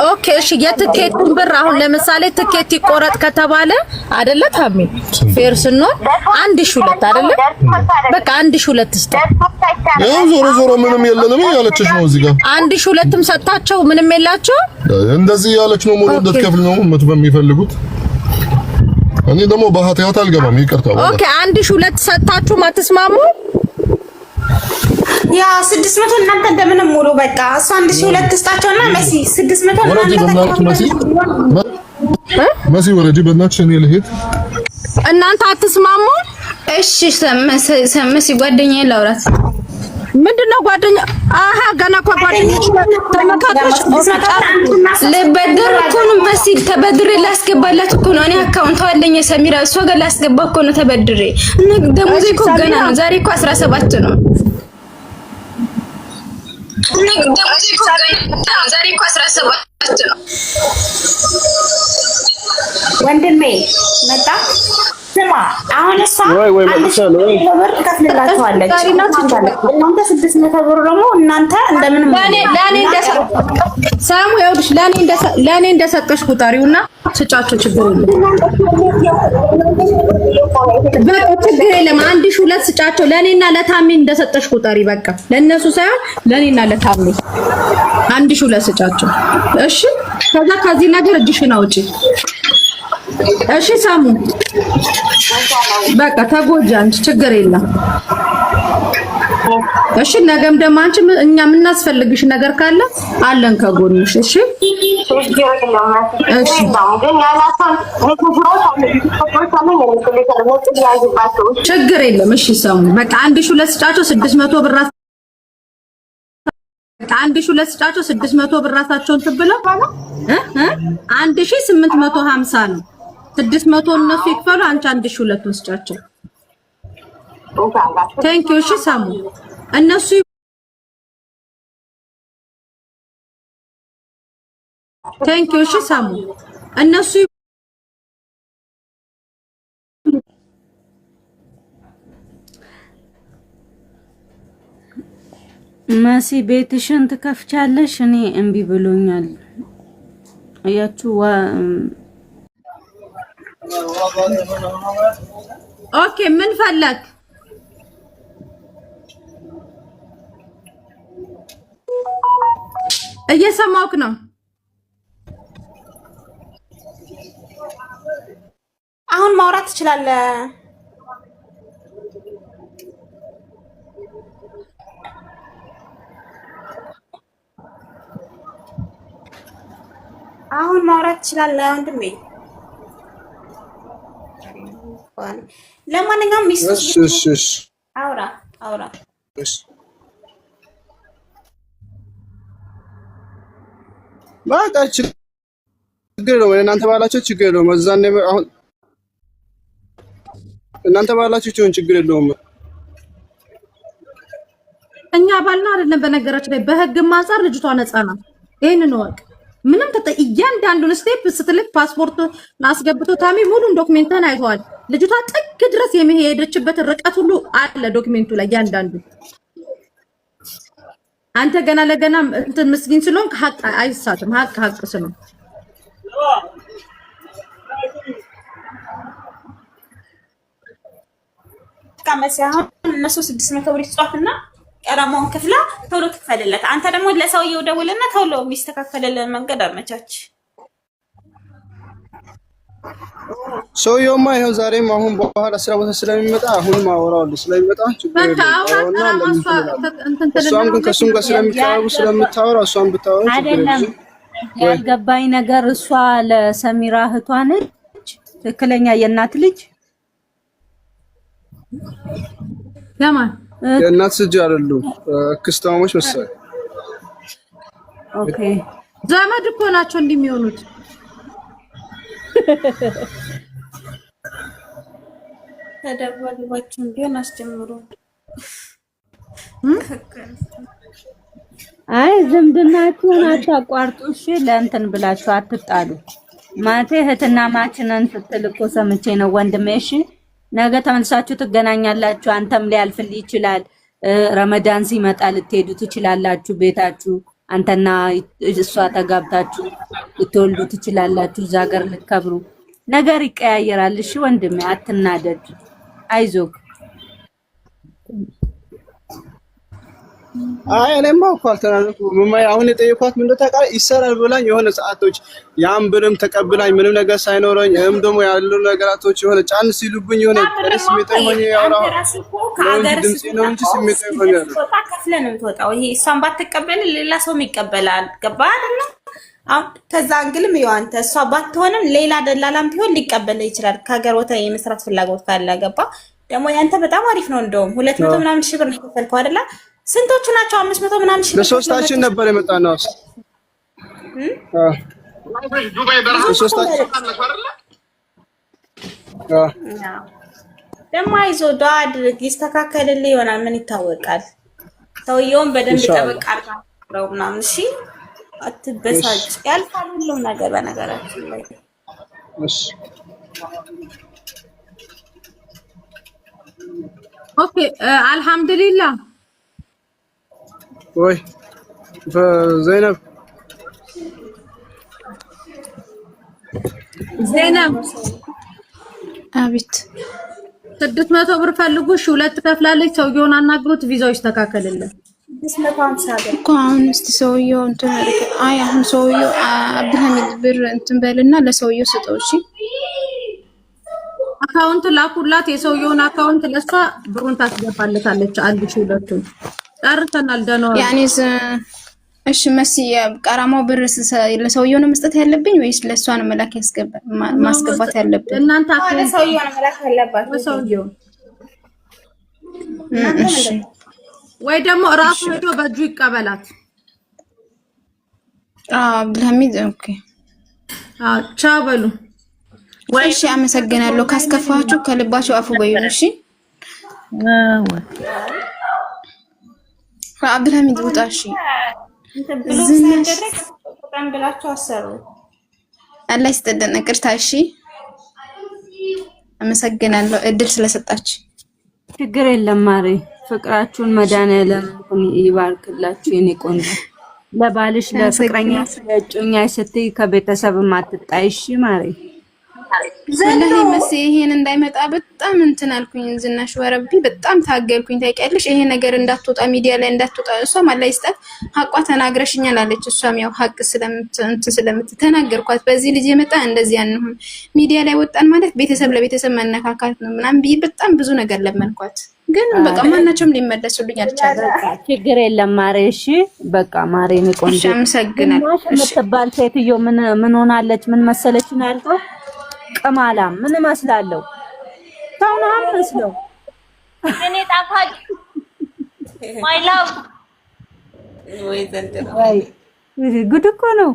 ኦኬ እሺ። የትኬቱን ብር አሁን ለምሳሌ ትኬት ይቆረጥ ከተባለ አይደለ ታሚ ፌር ስንሆን 1002 አይደለ? በቃ 1002 ስጥ። ያው ዞሮ ምንም የለንም ያለችሽ ነው። እዚህ ጋር 1002ም ሰጣቸው ምንም የላቸው እንደዚህ ያለች ነው። ሙሉ እንደትከፍል ነው የሚፈልጉት። እኔ ደግሞ በኃጢአት አልገባም። ይቅርታ። ኦኬ 1002 ሰጣችሁ ማትስማሙ? ያ 600 እናንተ እንደምንም ሙሉ በቃ እሱ 1002 ትስጣቸውና መሲ 600 መሲ ወረጂ በእናትሽ እኔ ልሄድ። እናንተ አትስማሙ? እሺ መሲ ጓደኛዬ ላውራት። ምንድነው ጓደኛ? አሃ ገና እኮ ጓደኞች ተመካከረሽ ለበድር እኮ ነው መሲ ተበድሬ ላስገባላት እኮ ነው። እኔ አካውንት አለኝ ሰሚራ እሷ ጋር ላስገባ እኮ ነው ተበድሬ። እና ደሞዜ እኮ ገና ነው። ዛሬ እኮ 17 ነው። ወንድሜ መጣ። ስማ አሁን እሷ ብር ከፍልላችኋለች። እናንተ 600 ብር ደግሞ እናንተ እንደምንም ሳሙ ይኸውልሽ ለኔ እንደሰጠሽ ቁጠሪውና ስጫቸው። ችግር የለም 1002 ስጫቸው። ለኔና ለታሚ እንደሰጠሽ ቁጠሪ። በቃ ለነሱ ሳይሆን ለኔና ለታሚ 1002 ስጫቸው። እሺ ከዛ ከዚህ ነገር እጅሽን አውጪ። እሺ ሳሙ በቃ ተጎጂ አንቺ ችግር የለም። እሺ ነገም ደግሞ አንቺ እኛ የምናስፈልግሽ ነገር ካለ አለን ከጎንሽ። እሺ ችግር የለም። እሺ ሳሙ በቃ 1002 ስጫቸው 600 ብር 1002 ስጫቸው 600 ብር ራሳቸውን ትብለው 1850 ነው። 600 እነሱ ይክፈሉ፣ አንቺ 1200 ወስጫቸው። ቴንክ ዩ። እሺ ሳሙ እነሱ ቴንክ ዩ። እሺ ሳሙ እነሱ መሲ ቤትሽን ትከፍቻለሽ? እኔ እምቢ ብሎኛል። አያችሁ ኦኬ ምን ፈለክ? እየሰማሁህ ነው። አሁን ማውራት ትችላለህ። አሁን ማውራት ትችላለህ ወንድሜ። ለማንኛውም እሺ አውራ በቃ ችግር ነው። እናንተ ባላችሁ ችግር ነው። መዛኔ አሁን እናንተ ባላችሁ ችግር የለውም። እኛ ባልና አይደለም። በነገራችን ላይ በህግ አንፃር ልጅቷ ነፃ ናት። ይሄንን ወቅ ምንም እያንዳንዱን ስቴፕ ስትልክ ፓስፖርት አስገብቶ ታሚ ሙሉን ዶክሜንትን አይተዋል። ልጅቷ ጥግ ድረስ የሚሄደችበት ርቀት ሁሉ አለ ዶክሜንቱ ላይ እያንዳንዱ። አንተ ገና ለገና እንትን ምስኪን ስለሆንክ ሀቅ አይሳትም። ሀቅ ስለው ከመሲያው እነሱ 600 ብር ይጽፋትና ቀረማውን ክፍላ ቶሎ ትክፈልለት። አንተ ደግሞ ለሰውየው ደውልና ቶሎ የሚስተካከለልን መንገድ አመቻች። ሰውየውማ ይኸው ዛሬም አሁን በኋላ ስራ ቦታ ስለሚመጣ አሁንም አወራዋለሁ ስለሚመጣ ችግር የለውም። እሷም ግን ከእሱም ጋር ስለሚቀርቡ ስለምታወራ እሷም ብታወራ አይደለም። ያልገባኝ ነገር እሷ ለሰሚራ እህቷ ነች፣ ትክክለኛ የእናት ልጅ ለማን የእናት ልጅ አይደሉም፣ ክስታሞች መሰለኝ። ኦኬ ዘመድ እኮ ናቸው እንደሚሆኑት። ተደባልባችሁን ቢሆን አስጀምሩ። አይ ዝምድናችሁን አታቋርጡ እሺ። ለእንትን ብላችሁ አትጣሉ። ማቴ እህትና ማችነን ስትል እኮ ሰምቼ ነው ወንድሜ። እሺ ነገ ተመልሳችሁ ትገናኛላችሁ። አንተም ሊያልፍልህ ይችላል። ረመዳን ሲመጣ ልትሄዱ ትችላላችሁ ቤታችሁ። አንተና እሷ ተጋብታችሁ ልትወልዱ ትችላላችሁ። እዛ ሀገር ልትከብሩ። ነገር ይቀያየራል። እሺ ወንድሜ አትናደድ፣ አይዞህ። አይ እኔማ እኮ አልተናደድኩም። አሁን የጠየኳት ምን እንደታውቃለህ ይሰራል ብላኝ የሆነ ሰዓቶች ያን ብርም ተቀብላኝ ምንም ነገር ሳይኖረኝ ደግሞ ያሉ ነገራቶች የሆነ ጫን ሲሉብኝ የሆነ ስሜታዊ ሆኜ ያወራሁ ድምጼ ነው እንጂ ስሜታዊ ሆኜ ከፍለህ ነው የምትወጣው። ይሄ እሷን ባትቀበል ሌላ ሰውም ይቀበላል። ገባህ አይደለ? አሁን ከዛ እንግልም ይኸው አንተ እሷ ባትሆንም ሌላ ደላላም ቢሆን ሊቀበል ይችላል። ከሀገር ወጣ የመስራት ፍላጎት ካለ ገባህ? ደግሞ ያንተ በጣም አሪፍ ነው። እንደውም 200 ምናምን ሺህ ብር ነው የከፈልከው አይደለ? ስንቶቹ ናቸው? 500 ምናምን ሺህ ለሶስታችን ነበር የመጣነው። ዱባይ በረሃ ሶስታችን አይደለ? ደግሞ አይዞህ ዱአ አድርግ፣ ይስተካከልልህ ይሆናል። ምን ይታወቃል? ሰውየውን በደንብ ጠበቅ አድርገው ምናምን። እሺ አትበሳጭ፣ ያልፋል ሁሉም ነገር በነገራችን ላይ። እሺ ኦኬ አልሐምዱሊላህ። ወይ ዘይነብ አቤት 600 ብር ፈልጉ። እሺ 2 ከፍላለች። ሰውየውን አናግሩት፣ ቪዛው ይስተካከልልን። 650 ብር እኮ አሁን እስቲ ሰውየው እንትን አይ አሁን ሰውየው አብዱልሐሚድ ብር እንትን በልና ለሰውየው ስጠው። እሺ አካውንት ላኩላት፣ የሰውየውን አካውንት ለሷ ብሩን ታስገባለታለች። 1200 ጨርሰናል። ደህና ያኔ እሺ መሲ ቀራማው ብር ለሰውየው ነው መስጠት ያለብኝ ወይስ ለሷ ነው መላክ ማስገባት ያለብኝ? እናንተ ለሰውየው ነው መላክ ያለባት። ለሰውየው እሺ ወይ ደግሞ ራሱ ሄዶ በእጁ ይቀበላት። አብዱልሐሚድ ኦኬ። ቻው በሉ። እሺ አመሰግናለሁ። ካስከፋችሁ ከልባችሁ አፉ በይው። እሺ አብዱልሐሚድ ውጣ። እሺ ዝናሽ በጣም ብላችሁ አሰሩ። አላህ ይስጥልን። ይቅርታ። እሺ አመሰግናለሁ እድል ስለሰጣችሁ። ችግር የለም ማሬ። ፍቅራችሁን መድኃኒዓለም ይባርክላችሁ የኔ ቆንጆ። ለባልሽ ለፍቅረኛሽ ለእጮኛሽ ስትይ ከቤተሰብም አትጣይ። እሺ ማሬ። ወላሂ መሲ ይሄን እንዳይመጣ በጣም እንትን አልኩኝ። ዝናሽ ወረቢ በጣም ታገልኩኝ። ታውቂያለሽ ይሄ ነገር እንዳትወጣ ሚዲያ ላይ እንዳትወጣ። እሷም አላህ ይስጣት ሐቋ ተናግረሽኛል አለች። እሷም ያው ሐቅ ስለምትተናገርኳት በዚህ ልጅ የመጣ እንደዚህ አንሁን ሚዲያ ላይ ወጣን ማለት ቤተሰብ ለቤተሰብ መነካካት ነው ምናምን ብዬ በጣም ብዙ ነገር ለመንኳት። ግን በቃ ማናቸውም ሊመለሱልኝ አልቻለም። ችግር የለም ማሬ። እሺ በቃ ማሬ ነው ቆንጆ። አመሰግናለሁ። የምትባል ሴትዮ ምን ሆናለች? ምን መሰለች ነው ያልከው? ቅማላ ምን መስላለሁ? ሰው ነው መስለው እኔ ጣፋጭ ማይ ላቭ ወይ ጉድ እኮ ነው።